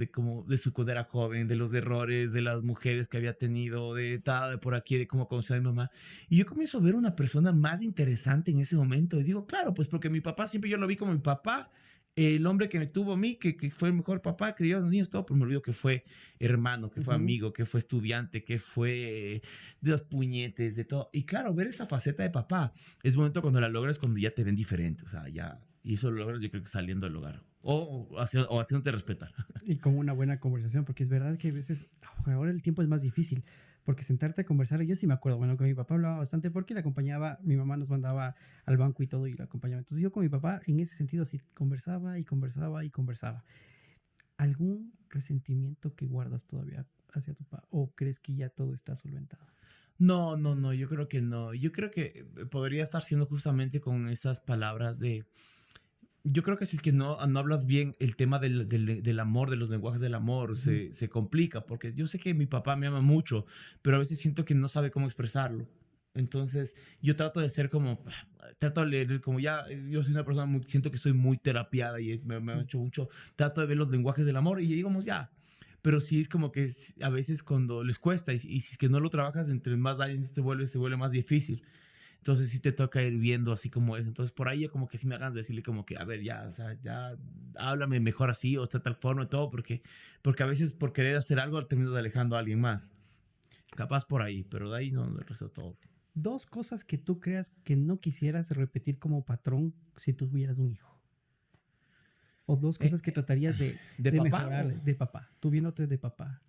cuando era joven, de los errores, de las mujeres que había tenido, de tal, de por aquí, de cómo conoció a mi mamá. Y yo comienzo a ver una persona más interesante en ese momento. Y digo, claro, pues porque mi papá siempre yo lo vi como mi papá, el hombre que me tuvo a mí, que fue el mejor papá, crió a los niños, todo, pero me olvido que fue hermano, que fue Ujú. amigo, que fue estudiante, que fue de los puñetes, de todo. Y claro, ver esa faceta de papá es bonito cuando la logras, cuando ya te ven diferente. O sea, ya. Y eso lo logras, yo creo que saliendo del hogar. O haciéndote respetar. Y con una buena conversación, porque es verdad que a veces ahora el tiempo es más difícil, porque sentarte a conversar, yo sí me acuerdo, bueno, con mi papá hablaba bastante porque le acompañaba, mi mamá nos mandaba al banco y todo y lo acompañaba. Entonces yo con mi papá en ese sentido sí conversaba y conversaba y conversaba. ¿Algún resentimiento que guardas todavía hacia tu papá o crees que ya todo está solventado? No, no, no, yo creo que no. Yo creo que podría estar siendo justamente con esas palabras de Yo creo que si es que no hablas bien el tema del amor, de los lenguajes del amor, Ujú. se complica, porque yo sé que mi papá me ama mucho, pero a veces siento que no sabe cómo expresarlo. Entonces, yo trato de ser como, trato de leer, como ya, yo soy una persona, siento que soy muy terapiada y me ha Mm. hecho mucho, trato de ver los lenguajes del amor y digamos ya, pero sí es como que a veces cuando les cuesta y si es que no lo trabajas, entre más años se vuelve más difícil. Entonces sí te toca ir viendo así como es. Entonces por ahí ya como que sí me hagas decirle como que, a ver, ya, o sea, ya háblame mejor así o de tal forma y todo, porque a veces por querer hacer algo terminas alejando a alguien más. Capaz por ahí, pero de ahí no, el resto todo. Dos cosas que tú creas que no quisieras repetir como patrón si tuvieras un hijo. O dos Eh, cosas que tratarías ¿De de papá mejorar o...? de papá, tú viéndote de papá.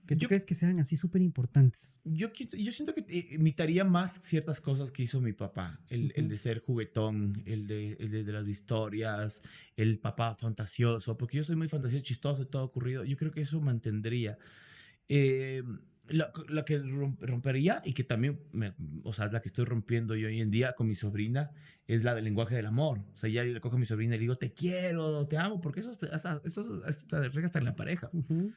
Que tú Yo, crees que sean así súper importantes. yo siento que imitaría más ciertas cosas que hizo mi papá. El Ujú. de ser juguetón, de las historias, el papá fantasioso, porque yo soy muy fantasioso, chistoso y todo ocurrido. Yo creo que eso mantendría. Eh, la que rompería y que también, o sea, la que estoy rompiendo yo hoy en día con mi sobrina es la del lenguaje del amor. O sea, ya le cojo a mi sobrina y le digo, te quiero, te amo, porque eso te refleja hasta en la pareja. Ujú.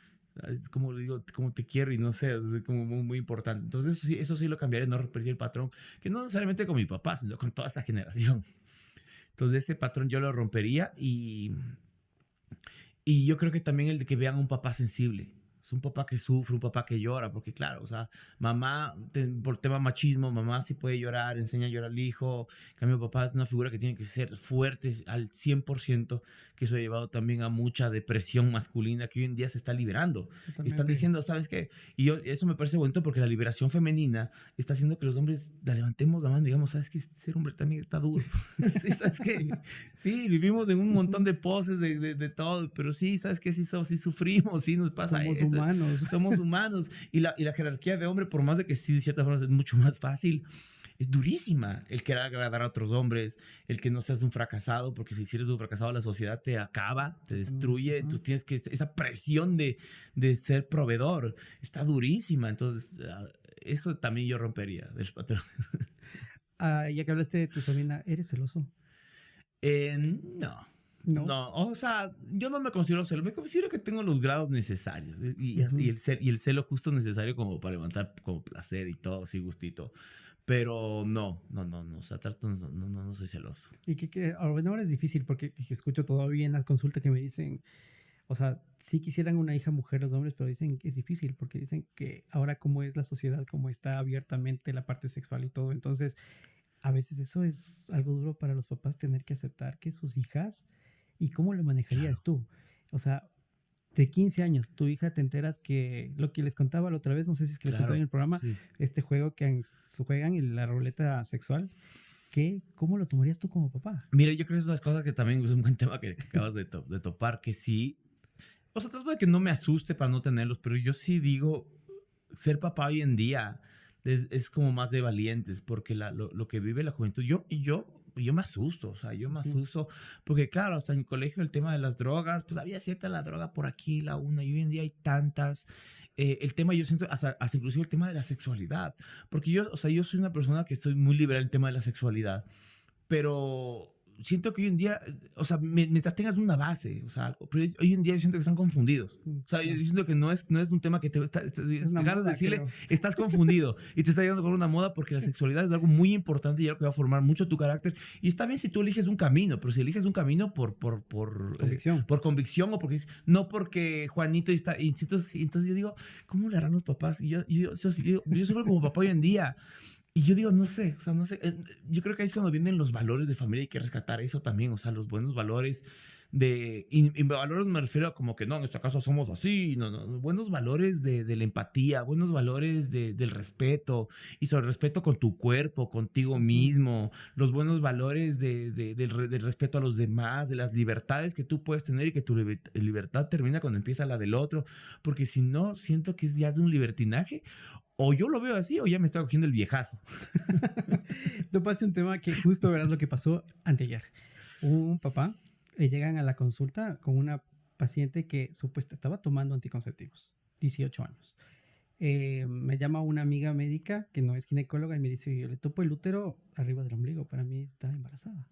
Es como le digo, como te quiero y no sé, es como muy, muy importante. Entonces, eso sí lo cambiaría, no repetir el patrón, que no necesariamente con mi papá, sino con toda esa generación. Entonces, ese patrón yo lo rompería y yo creo que también el de que vean a un papá sensible. Es un papá que sufre, un papá que llora, porque claro, o sea, mamá, por tema machismo, mamá sí puede llorar, enseña a llorar al hijo. En cambio, papá es una figura que tiene que ser fuerte al 100%, que eso ha llevado también a mucha depresión masculina que hoy en día se está liberando. Están Totalmente. diciendo, ¿sabes qué? Y yo, eso me parece bonito porque la liberación femenina está haciendo que los hombres la levantemos la mano y digamos, ¿sabes qué? Ser hombre también está duro. Sí, ¿sabes qué? Sí, vivimos en un montón Ujú. de poses, de todo, pero sí, ¿sabes qué? Sí, sí sufrimos, sí nos pasa Somos esto, humanos. somos humanos y la jerarquía de hombre, por más de que sí, de cierta forma es mucho más fácil, es durísima el querer agradar a otros hombres, el que no seas un fracasado, porque si eres un fracasado la sociedad te acaba, te Totalmente. destruye, Ajá. entonces tienes que, esa presión de ser proveedor está durísima, entonces eso también yo rompería del patrón. Ah, ya que hablaste de tu sobrina, ¿eres celoso? No. No. No, o sea, yo no me considero celoso, me considero que tengo los grados necesarios Ujú. y el celo justo necesario como para levantar como placer y todo, así gustito. Pero no, o sea, trato, no soy celoso. Y bueno, ahora es difícil porque escucho todavía en la consulta que me dicen, o sea, sí quisieran una hija mujer los hombres, pero dicen que es difícil porque dicen que ahora como es la sociedad, como está abiertamente la parte sexual y todo, entonces a veces eso es algo duro para los papás tener que aceptar que sus hijas, ¿y cómo lo Claro. manejarías tú? O sea, de 15 años, tu hija te enteras que lo que les contaba la otra vez, no sé si es que le conté en Claro, el programa, sí. este juego que juegan en la ruleta sexual, ¿cómo lo tomarías tú como papá? Mira, yo creo que es una cosa que también es un buen tema que acabas de topar, que sí, o sea, trato de que no me asuste para no tenerlos, pero yo sí digo, ser papá hoy en día es como más de valientes, porque lo que vive la juventud, yo me asusto, o sea, yo me Ujú. asusto, porque claro, hasta en el colegio el tema de las drogas, pues había cierta la droga por aquí, la una, y hoy en día hay tantas. El tema, yo siento, hasta inclusive el tema de la sexualidad, porque yo, o sea, yo soy una persona que estoy muy liberal en el tema de la sexualidad, pero siento que hoy en día, o sea, mientras tengas una base, o sea, pero hoy en día yo siento que están confundidos. O sea, yo Claro. siento que no es un tema que Es una ganas de moda, decirle, creo. estás confundido y te está llegando con una moda porque la sexualidad es algo muy importante y algo que va a formar mucho tu carácter. Y está bien si tú eliges un camino, pero si eliges un camino Convicción. por convicción o porque, no porque Juanito está, y entonces yo digo, ¿cómo le harán los papás? Y yo sufro como papá hoy en día. Y yo digo, no sé, o sea, no sé, yo creo que ahí es cuando vienen los valores de familia, hay que rescatar eso también, o sea, los buenos valores y valores me refiero a como que no, en esta casa somos así, no, buenos valores de la empatía, buenos valores del respeto y sobre el respeto con tu cuerpo, contigo Ujú. mismo, los buenos valores del respeto a los demás, de las libertades que tú puedes tener y que tu libertad termina cuando empieza la del otro, porque si no, siento que es ya de un libertinaje o yo lo veo así o ya me está cogiendo el viejazo. Topaste un tema que justo verás lo que pasó anteayer. Un papá, llegan a la consulta con una paciente que supuestamente estaba tomando anticonceptivos, 18 años. Me llama una amiga médica que no es ginecóloga y me dice, yo le topo el útero arriba del ombligo, para mí está embarazada.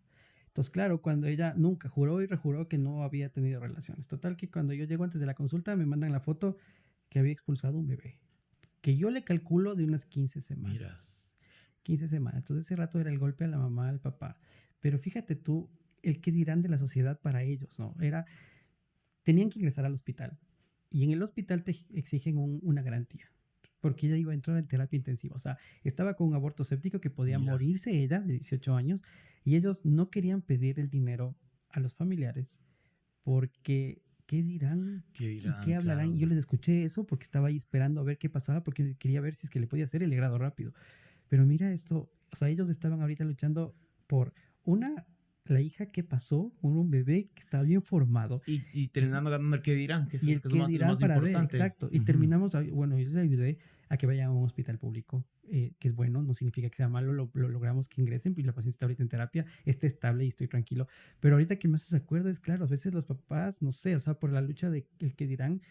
Entonces, claro, cuando ella nunca juró y rejuró que no había tenido relaciones. Total que cuando yo llego antes de la consulta me mandan la foto que había expulsado un bebé, que yo le calculo de unas 15 Mira, semanas. 15 semanas. Entonces ese rato era el golpe a la mamá, al papá. Pero fíjate tú, el qué dirán de la sociedad para ellos, ¿no? Era, tenían que ingresar al hospital y en el hospital te exigen una garantía, porque ella iba a entrar en terapia intensiva. O sea, estaba con un aborto séptico que podía mira, morirse ella de 18 años y ellos no querían pedir el dinero a los familiares porque ¿qué dirán ¿qué y qué dirán? hablarán? Claro. Y yo les escuché eso porque estaba ahí esperando a ver qué pasaba porque quería ver si es que le podía hacer el grado rápido. Pero mira esto, o sea, ellos estaban ahorita luchando por una, la hija que pasó, un bebé que está bien formado Y y, terminando ganando el qué dirán, y el que es qué lo dirán más para ver, importante. exacto. Y Ujú. terminamos, bueno, yo les ayudé a que vayan a un hospital público, que es bueno, no significa que sea malo, lo logramos que ingresen, y la paciente está ahorita en terapia, está estable y estoy tranquilo. Pero ahorita que me haces acuerdo es claro, a veces los papás, no sé, o sea, por la lucha de el que dirán,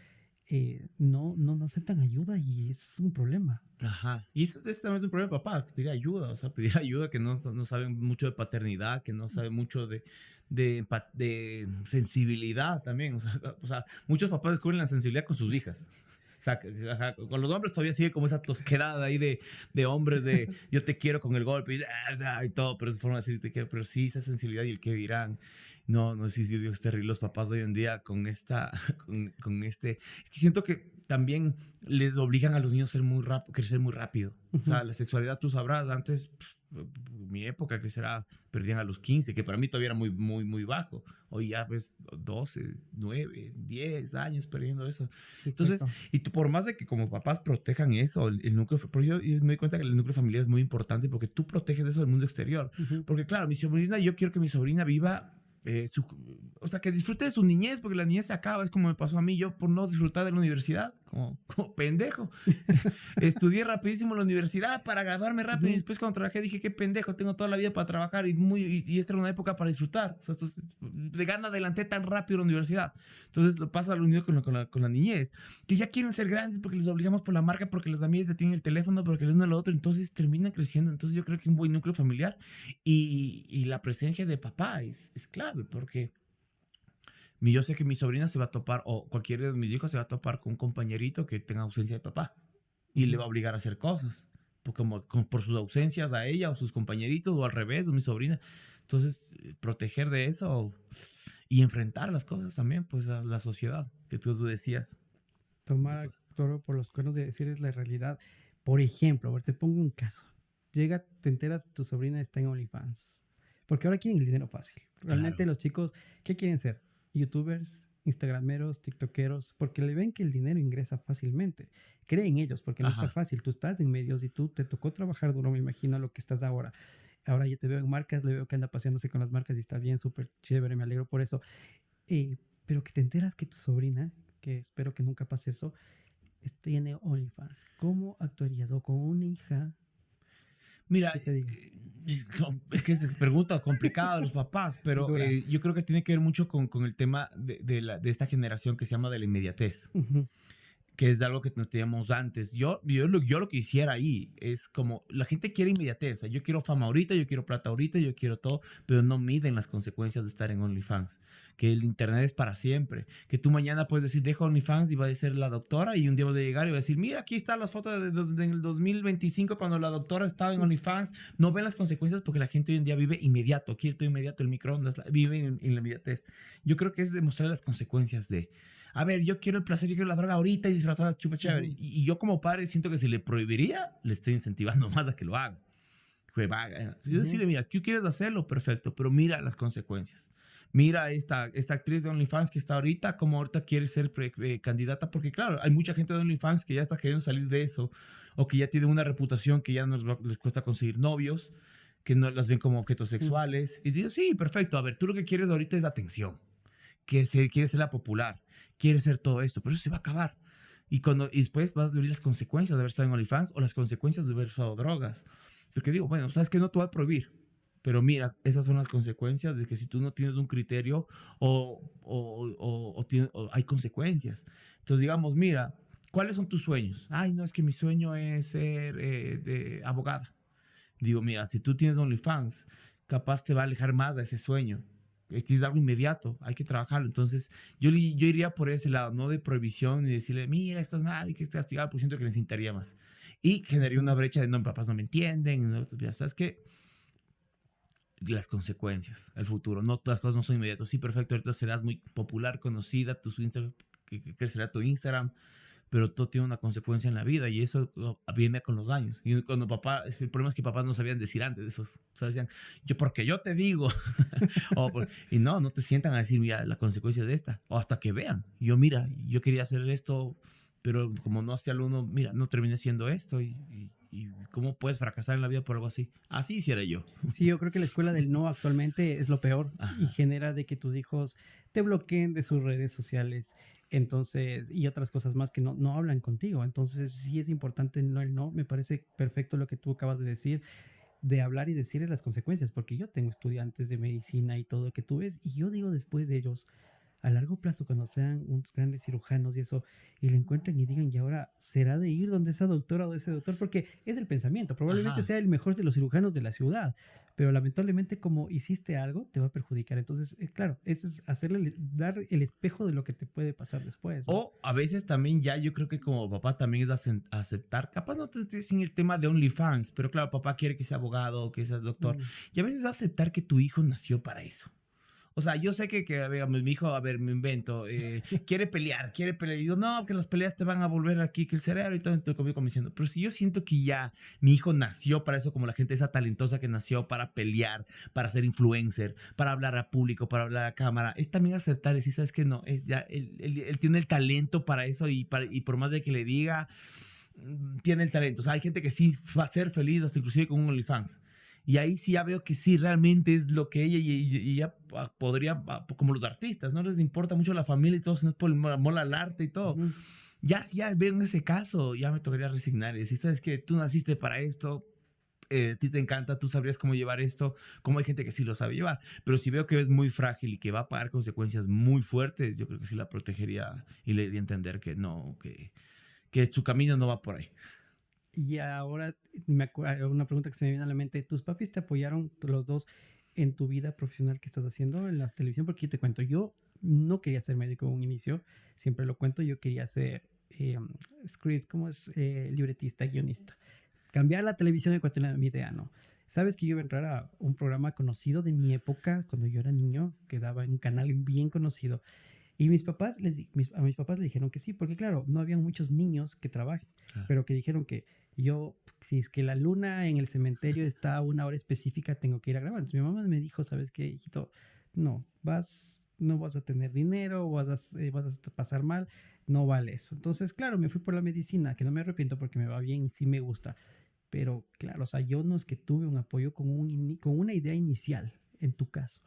no aceptan ayuda y es un problema. Ajá. Y eso es también un problema, papá, pedir ayuda, o sea, pedir ayuda que no saben mucho de paternidad, que no saben mucho de sensibilidad también. O sea, muchos papás descubren la sensibilidad con sus hijas. O sea, ajá, con los hombres todavía sigue como esa tosquedad ahí de hombres de yo te quiero con el golpe y todo, pero es forma de decir te quiero, pero sí esa sensibilidad y el que dirán. No, no, sí, sí, Dios, terrible los papás hoy en día con con este. Es que siento que también les obligan a los niños a ser muy rápido, crecer muy rápido. O Ujú. sea, la sexualidad, tú sabrás, antes, mi época, que será, perdían a los 15, que para mí todavía era muy, muy, muy bajo. Hoy ya ves 12, 9, 10 años perdiendo eso. Entonces, Exacto. y tú, por más de que como papás protejan eso, el núcleo, por yo me doy cuenta que el núcleo familiar es muy importante porque tú proteges eso del mundo exterior. Ujú. Porque claro, mi sobrina, yo quiero que mi sobrina viva o sea, que disfrute de su niñez, porque la niñez se acaba, es como me pasó a mí, yo por no disfrutar de la universidad, como pendejo. Estudié rapidísimo en la universidad para graduarme rápido y Ujú. después cuando trabajé dije, qué pendejo, tengo toda la vida para trabajar y esta era una época para disfrutar. O sea, de gana adelanté tan rápido la universidad. Entonces lo pasa lo unido con la niñez, que ya quieren ser grandes porque les obligamos por la marca, porque las amigas ya tienen el teléfono, porque el uno al otro, entonces terminan creciendo. Entonces yo creo que un buen núcleo familiar y la presencia de papá es clave, porque yo sé que mi sobrina se va a topar, o cualquiera de mis hijos se va a topar con un compañerito que tenga ausencia de papá y le Ujú. va a obligar a hacer cosas, por sus ausencias a ella o sus compañeritos, o al revés, o mi sobrina. Entonces, proteger de eso y enfrentar las cosas también, pues a la sociedad que tú decías. Tomar toro por los cuernos de decir es la realidad. Por ejemplo, a ver, te pongo un caso. Llega, te enteras, tu sobrina está en OnlyFans. Porque ahora quieren el dinero fácil. Realmente Claro. los chicos, ¿qué quieren ser? YouTubers, Instagrameros, TikTokeros, porque le ven que el dinero ingresa fácilmente. Creen ellos, porque no está Ajá. fácil. Tú estás en medios y tú te tocó trabajar duro, me imagino, lo que estás ahora. Ahora ya te veo en marcas, le veo que anda paseándose con las marcas y está bien, súper chévere, me alegro por eso. Pero que te enteras que tu sobrina, que espero que nunca pase eso, tiene OnlyFans. ¿Cómo actuarías? O con una hija Mira, que te diga. es que es pregunta complicada de los papás, pero Dura. yo creo que tiene que ver mucho con el tema de esta generación que se llama de la inmediatez, Ujú. que es algo que no teníamos antes. Yo lo que hiciera ahí es como, la gente quiere inmediatez. O sea, yo quiero fama ahorita, yo quiero plata ahorita, yo quiero todo, pero no miden las consecuencias de estar en OnlyFans. Que el internet es para siempre. Que tú mañana puedes decir, dejo OnlyFans y va a ser la doctora, y un día va a llegar y va a decir, mira, aquí están las fotos del 2025 cuando la doctora estaba en OnlyFans. No ven las consecuencias porque la gente hoy en día vive inmediato, quiere todo inmediato, el microondas, vive en la inmediatez. Yo creo que es demostrar las consecuencias de a ver, yo quiero el placer, yo quiero la droga ahorita y disfrazada chupa chévere. Ujú. Y yo como padre siento que si le prohibiría, le estoy incentivando más a que lo haga. Si yo Ujú. decirle, mira, tú quieres hacerlo, perfecto, pero mira las consecuencias. Mira esta actriz de OnlyFans que está ahorita, como ahorita quiere ser candidata, porque claro, hay mucha gente de OnlyFans que ya está queriendo salir de eso, o que ya tiene una reputación que ya les cuesta conseguir novios, que no las ven como objetos Ujú. sexuales. Y digo, sí, perfecto, a ver, tú lo que quieres ahorita es atención, quiere ser la popular, quiere ser todo esto, pero eso se va a acabar. Y después vas a vivir las consecuencias de haber estado en OnlyFans o las consecuencias de haber usado drogas. Porque digo, bueno, sabes que no te voy a prohibir, pero mira, esas son las consecuencias de que si tú no tienes un criterio o hay consecuencias. Entonces, digamos, mira, ¿cuáles son tus sueños? Ay, no, es que mi sueño es ser abogada. Digo, mira, si tú tienes OnlyFans, capaz te va a alejar más de ese sueño. Es algo inmediato, hay que trabajarlo. Entonces, yo iría por ese lado, no de prohibición ni decirle, mira, estás mal y que estés castigado, pues siento que necesitaría más. Y generaría una brecha de, no, mis papás no me entienden, ¿no? Ya sabes que las consecuencias, el futuro, no todas las cosas no son inmediatas. Sí, perfecto, ahorita serás muy popular, conocida, que crecerá tu Instagram, pero todo tiene una consecuencia en la vida y eso viene con los años. Y cuando papá, el problema es que papás no sabían decir antes de eso. O sea, decían, porque yo te digo. Y no te sientan a decir, mira, la consecuencia de esta. O hasta que vean. Mira, yo quería hacer esto, pero como no hacía uno, mira, no terminé siendo esto. Y cómo puedes fracasar en la vida por algo así. Así hiciera yo. Sí, yo creo que la escuela del no actualmente es lo peor. Ajá. Y genera de que tus hijos te bloqueen de sus redes sociales. Entonces, y otras cosas más que no hablan contigo. Entonces, sí es importante no el no. Me parece perfecto lo que tú acabas de decir, de hablar y decirles las consecuencias, porque yo tengo estudiantes de medicina y todo lo que tú ves, y yo digo después de ellos, a largo plazo, cuando sean unos grandes cirujanos y eso, y le encuentren y digan, y ahora será de ir donde esa doctora o de ese doctor, porque es el pensamiento, probablemente Ajá. sea el mejor de los cirujanos de la ciudad, pero lamentablemente como hiciste algo, te va a perjudicar. Entonces, claro, ese es dar el espejo de lo que te puede pasar después, ¿no? O a veces también ya yo creo que como papá también es aceptar, capaz no te sin el tema de OnlyFans, pero claro, papá quiere que sea abogado, que seas doctor, y a veces aceptar que tu hijo nació para eso. O sea, yo sé que digamos, mi hijo, a ver, me invento, quiere pelear. Y digo, no, que las peleas te van a volver aquí, que el cerebro y todo, estoy conmigo como diciendo. Pero si yo siento que ya mi hijo nació para eso, como la gente esa talentosa que nació para pelear, para ser influencer, para hablar a público, para hablar a cámara, es también aceptar y decir, ¿sabes qué? No, es ya, él tiene el talento para eso y por más de que le diga, tiene el talento. O sea, hay gente que sí va a ser feliz hasta inclusive con un OnlyFans. Y ahí sí ya veo que sí realmente es lo que ella y ella podría, como los artistas, no les importa mucho la familia y todo, sino es por el amor al arte y todo. Ya veo en ese caso, ya me tocaría resignar y decir, sabes que tú naciste para esto, a ti te encanta, tú sabrías cómo llevar esto, como hay gente que sí lo sabe llevar, pero si veo que es muy frágil y que va a pagar consecuencias muy fuertes, yo creo que sí la protegería y le haría entender que no, que su camino no va por ahí. Y ahora una pregunta que se me viene a la mente, ¿tus papis te apoyaron los dos en tu vida profesional que estás haciendo en la televisión? Porque yo te cuento, yo no quería ser médico en un inicio, siempre lo cuento, yo quería ser script, ¿cómo es? Libretista, guionista. Cambiar la televisión ecuatoriana, mi idea, no. Sabes que yo iba a entrar a un programa conocido de mi época, cuando yo era niño, que daba en un canal bien conocido. Y a mis papás le dijeron que sí, porque claro, no había muchos niños que trabajen, pero que dijeron que si es que la luna en el cementerio está a una hora específica, tengo que ir a grabar. Entonces mi mamá me dijo, ¿sabes qué, hijito? No vas a tener dinero, vas a pasar mal, no vale eso. Entonces, claro, me fui por la medicina, que no me arrepiento porque me va bien y sí me gusta. Pero claro, o sea, yo no es que tuve un apoyo con una idea inicial, en tu caso.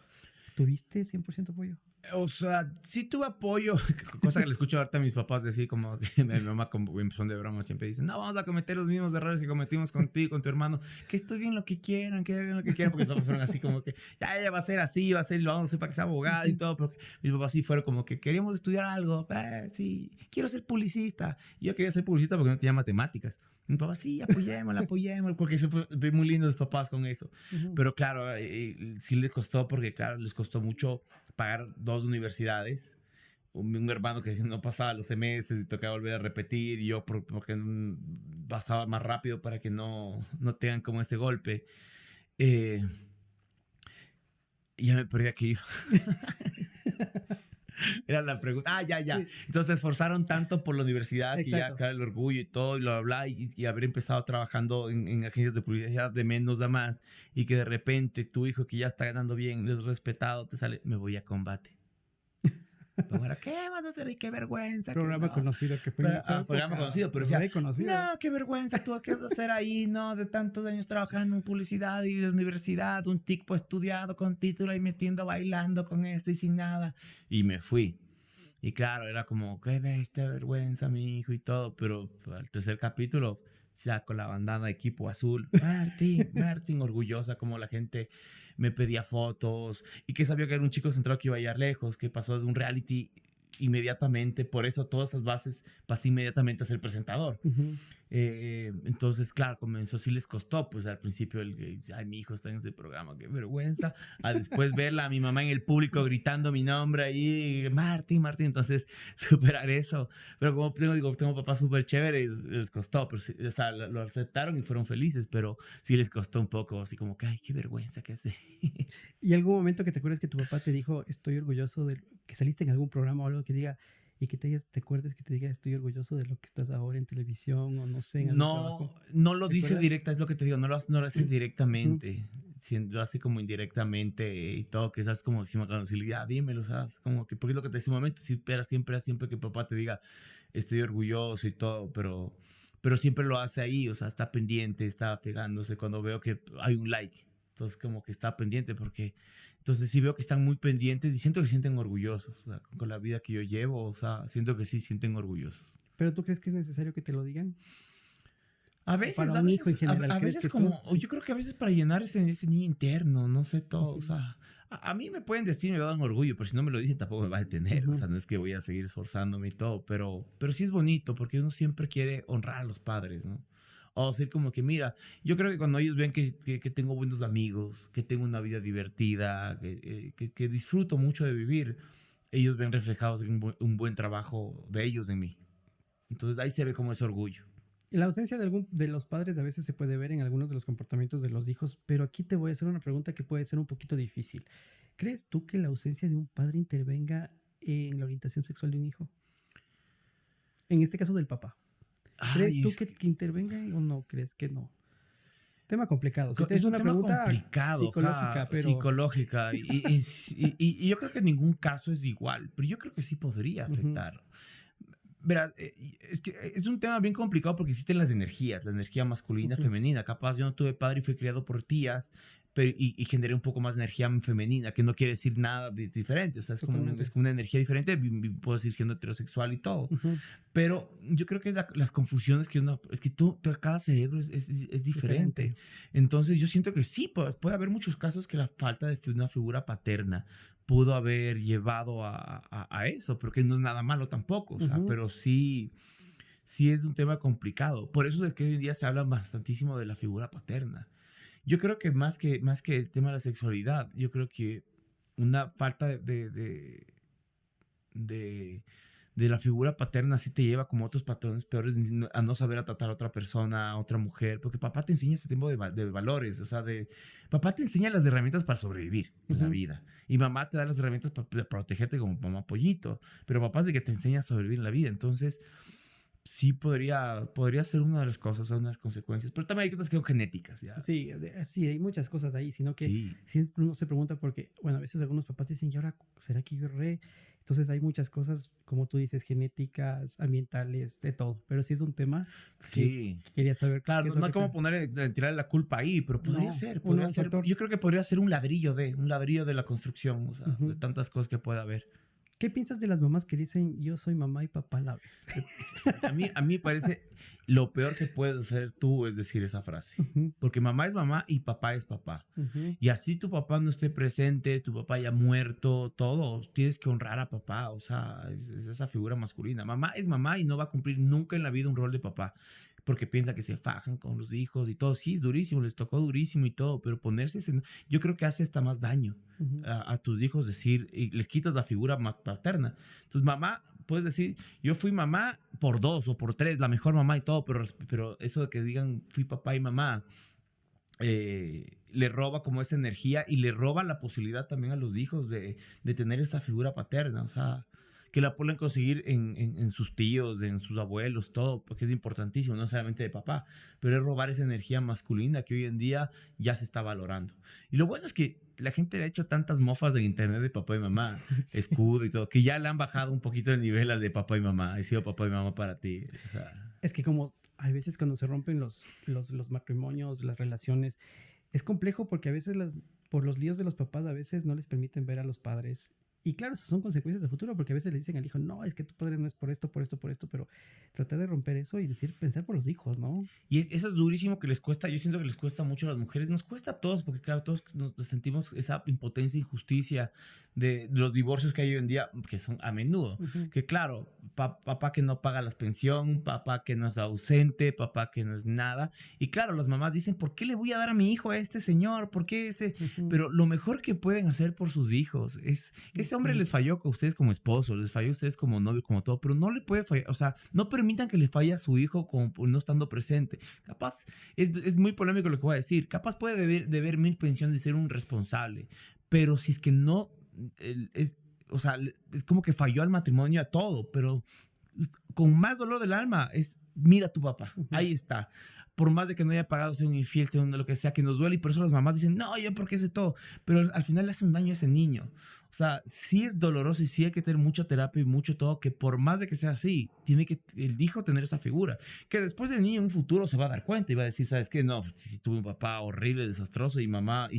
¿Tuviste 100% apoyo? O sea, sí tuve apoyo, cosa que le escucho ahorita a mis papás decir, como que mi mamá como en son de broma siempre dice, no, vamos a cometer los mismos errores que cometimos contigo, con tu hermano, que estudien lo que quieran, porque mis papás fueron así como que, ya ella va a ser así, lo vamos a hacer para que sea abogada y todo, porque mis papás sí fueron como que queríamos estudiar algo, sí, quiero ser publicista, y yo quería ser publicista porque no tenía matemáticas. Mi papá, sí, apoyémosla, porque se ve muy lindo los papás con eso. Pero claro, sí les costó, porque claro, les costó mucho pagar 2 universidades. Un hermano que no pasaba los semestres y tocaba volver a repetir, y yo porque pasaba más rápido para que no tengan como ese golpe. Y ya me perdí aquí. Era la pregunta. Ya. Sí. Entonces se esforzaron tanto por la universidad. Exacto. Que ya acá el orgullo y todo, y lo habla, y haber empezado trabajando en agencias de publicidad de menos a más, y que de repente tu hijo que ya está ganando bien, es respetado, te sale, me voy a combate. Bueno, ¿qué vas a hacer? Y qué vergüenza. Programa conocido que fue. Programa conocido, pero decía, no, qué vergüenza, tú qué vas a hacer ahí, no, de tantos años trabajando en publicidad y de universidad, un tipo estudiado con título y metiendo, bailando con esto y sin nada. Y me fui. Y claro, era como, qué bestia, vergüenza, mi hijo y todo, pero al tercer capítulo, saco la bandana de equipo azul, Martín, orgullosa, como la gente me pedía fotos, y que sabía que era un chico centrado que iba a llegar lejos, que pasó de un reality inmediatamente, por eso todas esas bases pasé inmediatamente a ser presentador. Entonces, claro, comenzó, sí les costó, pues al principio, ay, mi hijo está en ese programa, qué vergüenza. A después verla a mi mamá en el público gritando mi nombre ahí, Martín, Martín. Entonces, superar eso. Pero como tengo papás súper chéveres, les costó, pero o sea, lo aceptaron y fueron felices, pero sí les costó un poco, así como que, ay, qué vergüenza que hace. ¿Y algún momento que te acuerdes que tu papá te dijo, estoy orgulloso de que saliste en algún programa o algo que diga, y que te acuerdes que te diga, estoy orgulloso de lo que estás ahora en televisión o no sé, en algún trabajo? No, no lo ¿Te dice acuerdas? directa, es lo que te digo, no lo hace Ujú. directamente, lo hace como indirectamente y todo, que sabes como decimos con facilidad, dímelo, ¿sabes? Como que, porque es lo que te decía un momento, si espera siempre que papá te diga, estoy orgulloso y todo, pero siempre lo hace ahí, o sea, está pendiente, está pegándose cuando veo que hay un like, entonces como que está pendiente porque, entonces sí veo que están muy pendientes y siento que se sienten orgullosos, o sea, con la vida que yo llevo, o sea, siento que sí sienten orgullosos. ¿Pero tú crees que es necesario que te lo digan? O para A un hijo en veces, general, a ¿crees veces que tú? como, o yo creo que a veces para llenar ese niño interno, no sé todo, o Ujú, sea, a mí me pueden decir, me dan orgullo, pero si no me lo dicen tampoco me va a detener, o ujú. sea, no es que voy a seguir esforzándome y todo, pero sí es bonito porque uno siempre quiere honrar a los padres, ¿no? O decir como que, mira, yo creo que cuando ellos ven que tengo buenos amigos, que tengo una vida divertida, que disfruto mucho de vivir, ellos ven reflejados en un buen trabajo de ellos en mí. Entonces ahí se ve como ese orgullo. La ausencia de los padres a veces se puede ver en algunos de los comportamientos de los hijos, pero aquí te voy a hacer una pregunta que puede ser un poquito difícil. ¿Crees tú que la ausencia de un padre intervenga en la orientación sexual de un hijo? En este caso del papá. ¿Crees Ay, tú que intervenga o no crees que no? Tema complicado. Si te es es un una tema pregunta complicado, psicológica, ja, pero psicológica, y yo creo que ningún caso es igual, pero yo creo que sí podría ujú, afectar. Verás, es que es un tema bien complicado porque existen las energías, la energía masculina, ujú, femenina. Capaz yo no tuve padre y fui criado por tías, pero, y generé un poco más de energía femenina, que no quiere decir nada diferente. O sea, es totalmente. como una energía diferente. Puedo seguir siendo heterosexual y todo. Ujú, Pero yo creo que las confusiones que uno, es que cada cerebro es diferente. diferente. Entonces yo siento que sí, puede haber muchos casos que la falta de una figura paterna pudo haber llevado a eso, porque no es nada malo tampoco, o sea, Ujú. pero sí, sí es un tema complicado. Por eso es que hoy en día se habla bastantísimo de la figura paterna. Yo creo que más que el tema de la sexualidad, yo creo que una falta de, de la figura paterna sí te lleva como otros patrones peores a no saber a tratar a otra persona, a otra mujer, porque papá te enseña ese tipo de valores, o sea, papá te enseña las herramientas para sobrevivir en la Ujú. vida y mamá te da las herramientas para protegerte como mamá pollito, pero papá es de que te enseña a sobrevivir en la vida, entonces sí podría ser una de las cosas, una de las consecuencias, pero también hay otras que son genéticas, ya. Sí, sí, hay muchas cosas ahí, sino que Sí, siempre uno se pregunta porque, bueno, a veces algunos papás dicen, ¿y ahora será que yo re? Entonces hay muchas cosas, como tú dices, genéticas, ambientales, de todo. Pero sí es un tema sí. que quería saber Claro, qué es no, lo no hay que te... como tirarle la culpa ahí, pero No, podría uno, el ser, factor. yo creo que podría ser un ladrillo de la construcción, o sea, de Ujú. tantas cosas que puede haber. ¿Qué piensas de las mamás que dicen, yo soy mamá y papá a la vez? A mí me parece lo peor que puedes hacer tú es decir esa frase, Ujú, porque mamá es mamá y papá es papá. ujú, Y así tu papá no esté presente, tu papá haya muerto, todo, tienes que honrar a papá, o sea, es esa figura masculina. Mamá es mamá y no va a cumplir nunca en la vida un rol de papá, porque piensa que se fajan con los hijos y todo. Sí, es durísimo, les tocó durísimo y todo, pero yo creo que hace hasta más daño ujú. a tus hijos decir, y les quitas la figura paterna. Entonces, mamá, puedes decir, yo fui mamá por dos o por tres, la mejor mamá y todo, pero eso de que digan fui papá y mamá, le roba como esa energía y le roba la posibilidad también a los hijos de tener esa figura paterna, o sea, que la pueden conseguir en sus tíos, en sus abuelos, todo, porque es importantísimo, no solamente de papá, pero es robar esa energía masculina que hoy en día ya se está valorando. Y lo bueno es que la gente le ha hecho tantas mofas en internet de papá y mamá, Sí. escudo y todo, que ya le han bajado un poquito el nivel al de papá y mamá. He sido papá y mamá para ti. O sea, Es que como hay veces cuando se rompen los matrimonios, las relaciones, es complejo porque a veces por los líos de los papás a veces no les permiten ver a los padres Y claro, esas son consecuencias del futuro, porque a veces le dicen al hijo, no, es que tu padre no es por esto, pero tratar de romper eso y decir, pensar por los hijos, ¿no? Y eso es durísimo que les cuesta, yo siento que les cuesta mucho a las mujeres, nos cuesta a todos, porque claro, todos nos sentimos esa impotencia, injusticia de los divorcios que hay hoy en día, que son a menudo, que claro, papá que no paga la pensión, papá que no es ausente, papá que no es nada, y claro, las mamás dicen, ¿por qué le voy a dar a mi hijo a este señor? ¿Por qué ese? Pero lo mejor que pueden hacer por sus hijos es, ese hombre les falló a ustedes como esposo, les falló a ustedes como novio, como todo, pero no le puede fallar, o sea, no permitan que le falle a su hijo como no estando presente. Capaz, es muy polémico lo que voy a decir, capaz puede deber 1000 pensiones y ser un responsable, pero si es que no, o sea, es como que falló al matrimonio, a todo, pero con más dolor del alma es, mira a tu papá, ahí está. Por más de que no haya pagado, sea un infiel, sea lo que sea, que nos duele, y por eso las mamás dicen, no, yo porque sé todo, pero al final le hace un daño a ese niño. O sea, sí es doloroso y sí hay que tener mucha terapia y mucho todo, que por más de que sea así, tiene que el hijo tener esa figura, que después del niño en un futuro se va a dar cuenta y va a decir, ¿sabes qué? No, si tuve un papá horrible, desastroso, y mamá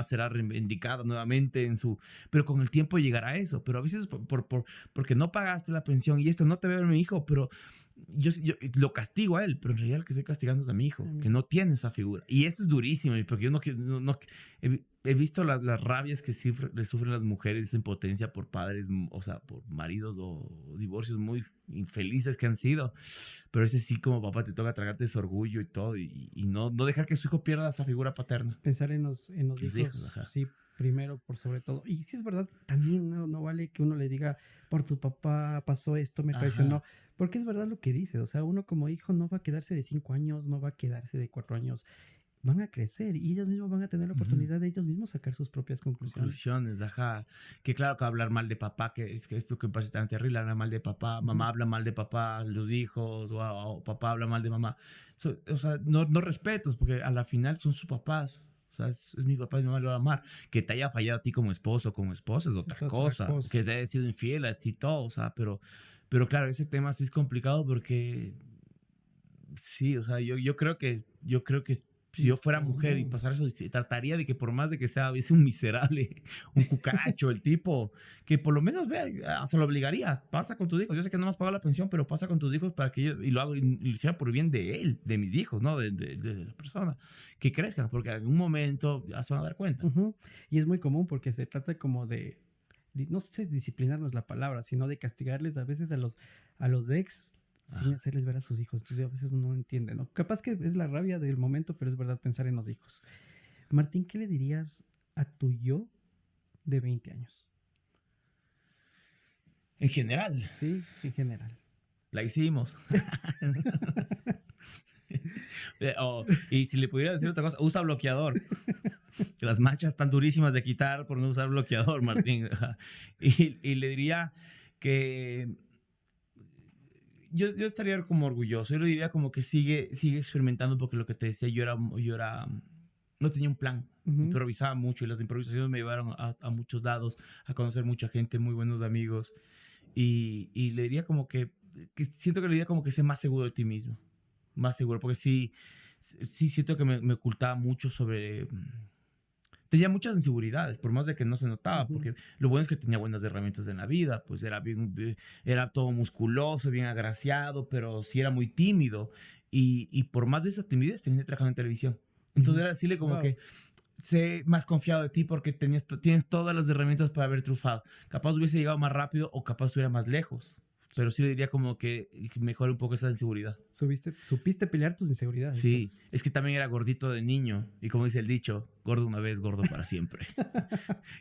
será reivindicada nuevamente en su... Pero con el tiempo llegará a eso, pero a veces porque no pagaste la pensión y esto, no te veo a mi hijo, pero... Yo lo castigo a él, pero en realidad el que estoy castigando es a mi hijo, que no tiene esa figura. Y eso es durísimo, porque yo he visto las rabias que le sufren las mujeres, esa impotencia por padres, o sea, por maridos o divorcios muy infelices que han sido. Pero ese sí, como papá, te toca tragarte ese orgullo y todo, y no dejar que su hijo pierda esa figura paterna. Pensar en los hijos, sí, primero por sobre todo. Y si es verdad, también no vale que uno le diga, por tu papá pasó esto, me traicionó. Porque es verdad lo que dice. O sea, uno como hijo no va a quedarse de 5 años, no va a quedarse de 4 años. Van a crecer y ellos mismos van a tener la oportunidad de ellos mismos sacar sus propias conclusiones. Que claro que hablar mal de papá, que esto que parece tan terrible, hablar mal de papá, mamá habla mal de papá, los hijos, o papá habla mal de mamá. O sea, no respetos, porque a la final son sus papás. O sea, es mi papá y mi mamá, lo va a amar. Que te haya fallado a ti como esposo o como esposa es otra cosa. Que te haya sido infiel, así todo, o sea, pero claro, ese tema sí es complicado porque sí, o sea, yo creo que si yo fuera mujer y pasara eso, trataría de que por más de que sea un miserable, un cucaracho, el tipo, que por lo menos vea, hasta lo obligaría, pasa con tus hijos. Yo sé que no me has pagado la pensión, pero pasa con tus hijos para que yo, y lo hago, y lo hiciera por el bien de él, de mis hijos, ¿no? De la persona, que crezcan, porque en algún momento ya se van a dar cuenta. Y es muy común porque se trata como de no sé, disciplinar no es la palabra, sino de castigarles a veces a los ex sin hacerles ver a sus hijos. Entonces a veces uno no entiende, ¿no? Capaz que es la rabia del momento, pero es verdad pensar en los hijos. Martín, ¿qué le dirías a tu yo de 20 años? En general. Sí, en general. La hicimos. Y si le pudiera decir otra cosa, usa bloqueador. Las manchas están durísimas de quitar por no usar bloqueador, Martín. Y le diría que yo estaría como orgulloso. Yo le diría como que sigue experimentando, porque lo que te decía, yo era no tenía un plan. Improvisaba mucho y las improvisaciones me llevaron a muchos lados, a conocer mucha gente, muy buenos amigos. Y le diría como que siento que le diría como que sé más seguro de ti mismo. Más seguro, porque sí siento que me ocultaba mucho sobre... Tenía muchas inseguridades, por más de que no se notaba, porque lo bueno es que tenía buenas herramientas en la vida, pues era todo musculoso, bien agraciado, pero sí era muy tímido, y por más de esa timidez terminé trabajando en televisión. Entonces era decirle como que sé más confiado de ti porque tienes todas las herramientas para haber triunfado. Capaz hubiese llegado más rápido o capaz estuviera más lejos. Pero sí le diría como que mejore un poco esa inseguridad. Supiste pelear tus inseguridades. Sí, entonces. Es que también era gordito de niño. Y como dice el dicho, gordo una vez, gordo para siempre.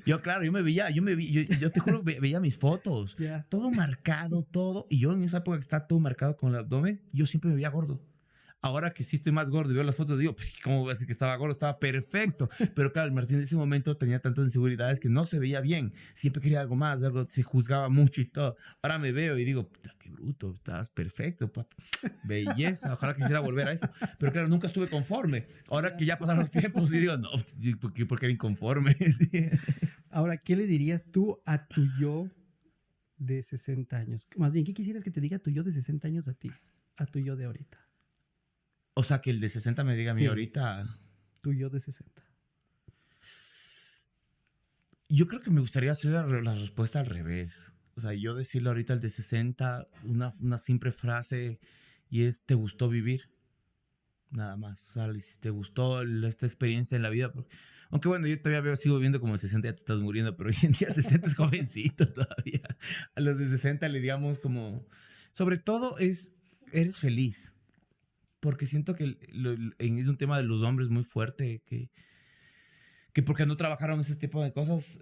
Yo te juro, veía mis fotos. Todo marcado, todo. Y yo en esa época que estaba todo marcado con el abdomen, yo siempre me veía gordo. Ahora que sí estoy más gordo y veo las fotos, digo, pues, ¿cómo voy a decir que estaba gordo? Estaba perfecto. Pero claro, el Martín en ese momento tenía tantas inseguridades que no se veía bien. Siempre quería algo más, se juzgaba mucho y todo. Ahora me veo y digo, puta, qué bruto, estás perfecto, papá. Belleza, ojalá quisiera volver a eso. Pero claro, nunca estuve conforme. Ahora que ya pasaron los tiempos, y digo, no, ¿por qué era inconforme? Sí. Ahora, ¿qué le dirías tú a tu yo de 60 años? Más bien, ¿qué quisieras que te diga tu yo de 60 años a ti? A tu yo de ahorita. O sea, que el de 60 me diga a mí ahorita... Tu yo de 60. Yo creo que me gustaría hacer la respuesta al revés. O sea, yo decirle ahorita al de 60 una simple frase y es, ¿te gustó vivir? Nada más. O sea, si te gustó esta experiencia en la vida. Aunque bueno, yo todavía sigo viviendo como de 60, ya te estás muriendo, pero hoy en día 60 es jovencito todavía. A los de 60 le digamos como... Sobre todo eres feliz. Porque siento que es un tema de los hombres muy fuerte, que porque no trabajaron ese tipo de cosas,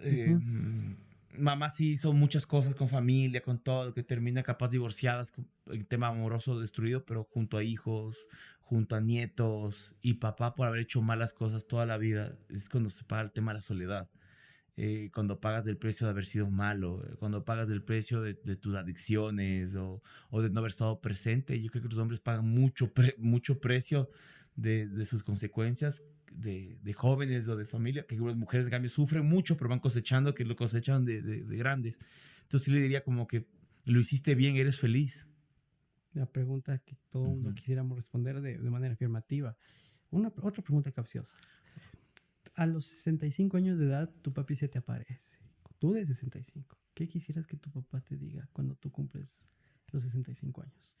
mamá sí hizo muchas cosas con familia, con todo, que termina capaz divorciadas, con el tema amoroso destruido, pero junto a hijos, junto a nietos, y papá por haber hecho malas cosas toda la vida, es cuando se paga el tema de la soledad. Cuando pagas del precio de haber sido malo, cuando pagas del precio de tus adicciones o de no haber estado presente, yo creo que los hombres pagan mucho precio de sus consecuencias de jóvenes o de familia, que las mujeres en cambio sufren mucho, pero van cosechando, que lo cosechan de grandes. Entonces sí le diría como que lo hiciste bien, eres feliz. La pregunta que todo el mundo quisiéramos responder de manera afirmativa. Otra pregunta capciosa. A los 65 años de edad, tu papi se te aparece. Tú de 65. ¿Qué quisieras que tu papá te diga cuando tú cumples los 65 años?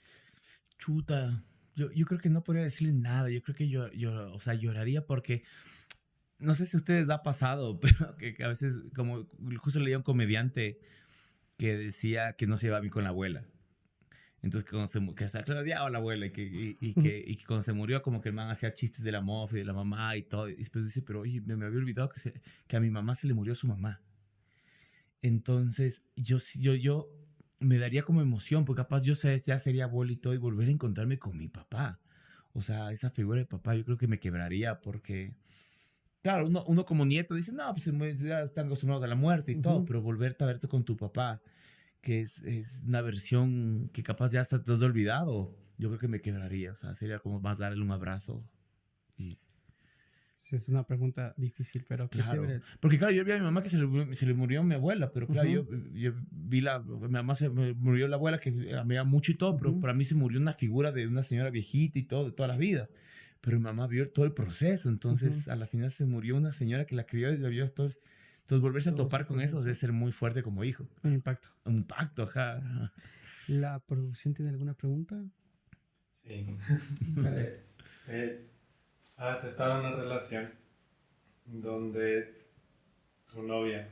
Chuta, yo creo que no podría decirle nada. Yo creo que o sea, lloraría porque no sé si a ustedes ha pasado, pero que a veces, como justo leía un comediante que decía que no se iba bien con la abuela. Entonces, que cuando que hasta que lo odiaba a la abuela y que cuando se murió, como que el man hacía chistes de la mofa y de la mamá y todo. Y después dice, pero oye, me había olvidado que a mi mamá se le murió su mamá. Entonces, yo me daría como emoción, porque capaz yo ya sería abuelo y todo, y volver a encontrarme con mi papá. O sea, esa figura de papá yo creo que me quebraría porque, claro, uno como nieto dice, no, pues ya están acostumbrados a la muerte y todo, pero volverte a verte con tu papá, que es una versión que capaz ya hasta te has olvidado, yo creo que me quebraría. O sea, sería como más darle un abrazo y Es una pregunta difícil, pero qué claro, chévere. porque claro, yo vi a mi mamá que se le murió mi abuela, pero claro, yo vi mi mamá se me murió la abuela que me amaba mucho y todo, pero para mí se murió una figura de una señora viejita y todo, de toda la vida. Pero mi mamá vio todo el proceso, entonces a la final se murió una señora que la crió y la vio todo. Entonces volverse a Todo su topar con eso proceso. debe ser muy fuerte como hijo. Un impacto. Un pacto, ajá. ¿La producción tiene alguna pregunta? Sí. Has estado en una relación donde tu novia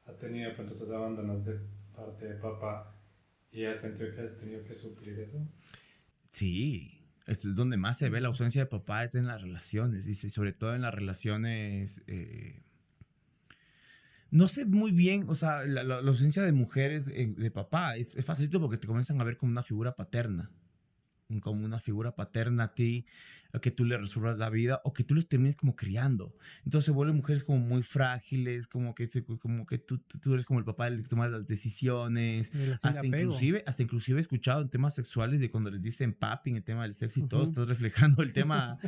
ha tenido pronto esos abandonos de parte de papá y has sentido que has tenido que suplir eso. Sí, esto es donde más se ve la ausencia de papá, es en las relaciones, y sobre todo en las relaciones, no sé muy bien, o sea, la ausencia de mujeres, de papá, es facilito porque te comienzan a ver como una figura paterna, como una figura paterna a ti, a que tú le resuelvas la vida o que tú les termines como criando. Entonces se vuelven mujeres como muy frágiles, como que tú eres como el papá el que toma las decisiones, Relación de apego. hasta inclusive he escuchado en temas sexuales de cuando les dicen papi, en el tema del sexo y todo, estás reflejando el tema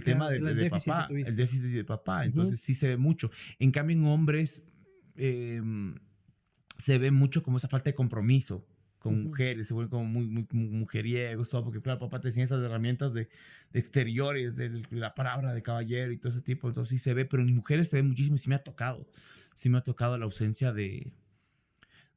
Claro, el de déficit que papá, el tuviste. déficit de papá. Entonces sí se ve mucho. En cambio en hombres eh, se ve mucho como esa falta de compromiso con mujeres, se vuelven como muy mujeriegos, todo, porque claro, papá te enseña esas herramientas de exteriores, de la palabra de caballero y todo ese tipo, entonces sí se ve, pero en mujeres se ve muchísimo y sí me ha tocado la ausencia de,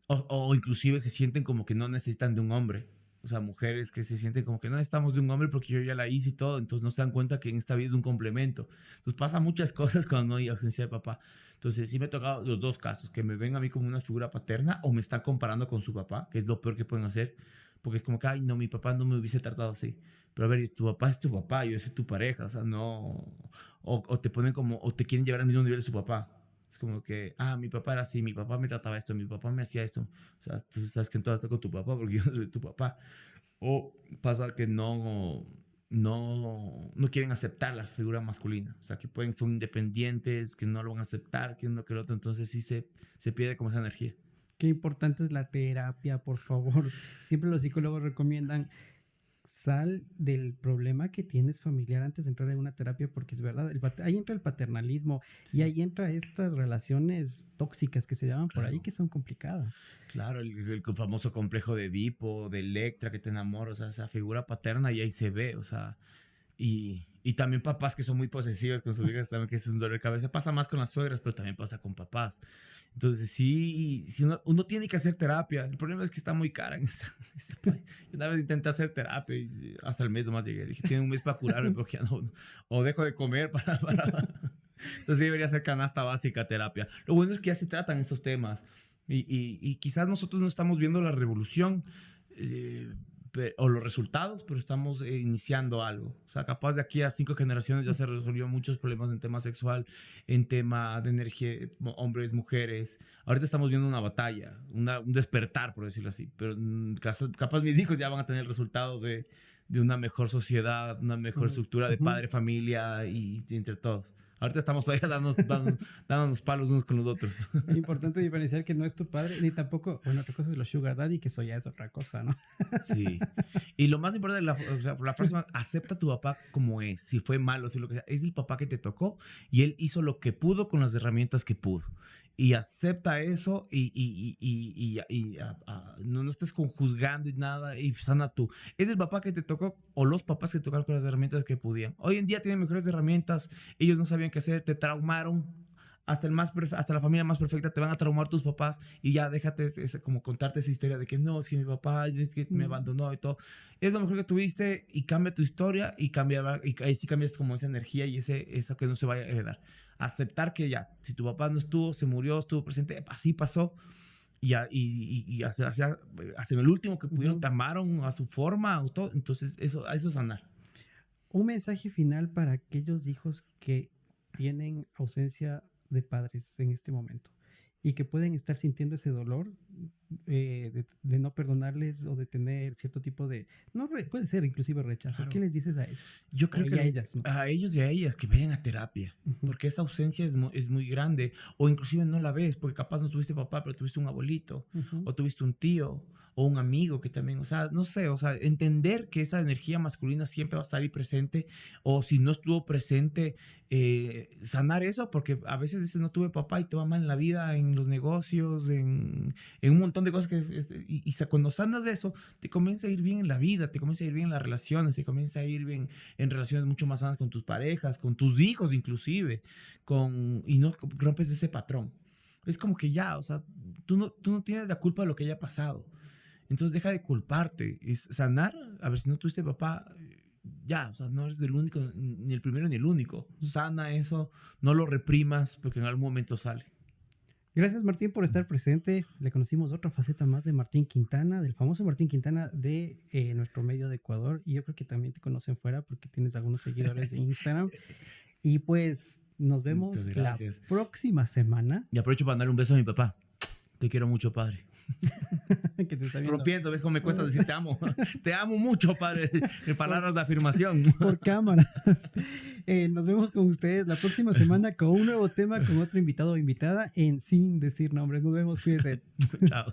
o inclusive se sienten como que no necesitan de un hombre. O sea, mujeres que se sienten como que no necesitamos de un hombre porque yo ya la hice y todo, entonces no se dan cuenta que en esta vida es un complemento. Entonces pasa muchas cosas cuando no hay ausencia de papá. Entonces sí me ha tocado los dos casos, que me ven a mí como una figura paterna o me están comparando con su papá, que es lo peor que pueden hacer, porque es como que, ay, no, mi papá no me hubiese tratado así. Pero a ver, tu papá es tu papá, yo soy tu pareja, o sea, no... O te ponen como, o te quieren llevar al mismo nivel de su papá. Es como que, mi papá era así, mi papá me trataba esto, mi papá me hacía esto. O sea, tú sabes que en todo con tu papá porque yo no soy tu papá. O pasa que no quieren aceptar la figura masculina. O sea, que son independientes, que no lo van a aceptar, que uno que el otro. Entonces sí se pierde como esa energía. Qué importante es la terapia, por favor. Siempre los psicólogos recomiendan sal del problema que tienes familiar antes de entrar en una terapia, porque es verdad, ahí entra el paternalismo y ahí entra estas relaciones tóxicas que se llaman por ahí, que son complicadas. Claro, el famoso complejo de Edipo, de Electra que te enamora, o sea, esa figura paterna y ahí se ve, o sea, Y también papás que son muy posesivos con sus hijas, también que es un dolor de cabeza. Pasa más con las suegras, pero también pasa con papás. Entonces, sí uno tiene que hacer terapia. El problema es que está muy cara en este país. Yo una vez intenté hacer terapia y hasta el mes nomás llegué. Dije, tiene un mes para curarme porque ya no... O dejo de comer para... Entonces, sí debería ser canasta básica terapia. Lo bueno es que ya se tratan estos temas. Y quizás nosotros no estamos viendo la revolución o los resultados, pero estamos iniciando algo. O sea, capaz de aquí a 5 generaciones ya se resolvió muchos problemas en tema sexual, en tema de energía, hombres, mujeres. Ahorita estamos viendo una batalla, un despertar, por decirlo así. Pero capaz mis hijos ya van a tener el resultado de una mejor sociedad, una mejor estructura de padre, familia y entre todos. Ahorita estamos todavía dándonos palos unos con los otros. Es importante diferenciar que no es tu padre, ni tampoco, bueno, otra cosa es los sugar daddy, que eso ya es otra cosa, ¿no? Sí. Y lo más importante, la frase más, acepta a tu papá como es, si fue malo, si lo que sea, es el papá que te tocó y él hizo lo que pudo con las herramientas que pudo. Y acepta eso no estés juzgando y nada y sana tú. Es el papá que te tocó o los papás que te tocaron con las herramientas que podían. Hoy en día tienen mejores herramientas, ellos no sabían qué hacer, te traumaron. Hasta la familia más perfecta te van a traumar tus papás y ya déjate como contarte esa historia de que no, es que mi papá es que me abandonó y todo. Es lo mejor que tuviste y cambia tu historia y ahí sí cambias como esa energía y eso que no se vaya a heredar. Aceptar que ya, si tu papá no estuvo, se murió, estuvo presente, así pasó y hacen el último que pudieron, te amaron a su forma, o todo. Entonces eso sanar. Un mensaje final para aquellos hijos que tienen ausencia de padres en este momento y que pueden estar sintiendo ese dolor de no perdonarles o de tener cierto tipo de... puede ser inclusive rechazo. Claro. ¿Qué les dices a ellos? Yo creo que a ellas, ¿no? A ellos y a ellas que vayan a terapia, porque esa ausencia es muy grande, o inclusive no la ves, porque capaz no tuviste papá, pero tuviste un abuelito, o tuviste un tío, o un amigo que también, o sea, no sé, o sea, entender que esa energía masculina siempre va a estar ahí presente, o si no estuvo presente, sanar eso, porque a veces dices no tuve papá y te va mal en la vida, en los negocios, en un montón de cosas y cuando sanas de eso, te comienza a ir bien en la vida, te comienza a ir bien en las relaciones, te comienza a ir bien en relaciones mucho más sanas con tus parejas, con tus hijos inclusive, y no rompes ese patrón. Es como que ya, o sea, tú no tienes la culpa de lo que haya pasado. Entonces deja de culparte. Es sanar, a ver, si no tuviste papá, ya, o sea, no eres el único, ni el primero ni el único. Sana eso, no lo reprimas porque en algún momento sale. Gracias, Martín, por estar presente. Le conocimos otra faceta más de Martín Quintana, del famoso Martín Quintana de nuestro medio de Ecuador. Y yo creo que también te conocen fuera porque tienes algunos seguidores de Instagram. Y pues nos vemos la próxima semana. Y aprovecho para darle un beso a mi papá. Te quiero mucho, padre. Que te está viendo. Rompiendo, ¿ves cómo me cuesta decir te amo? Te amo mucho, padre. En palabras de afirmación. Por cámaras. Nos vemos con ustedes la próxima semana con un nuevo tema, con otro invitado o invitada en Sin Decir Nombres. Nos vemos, cuídense. Chao.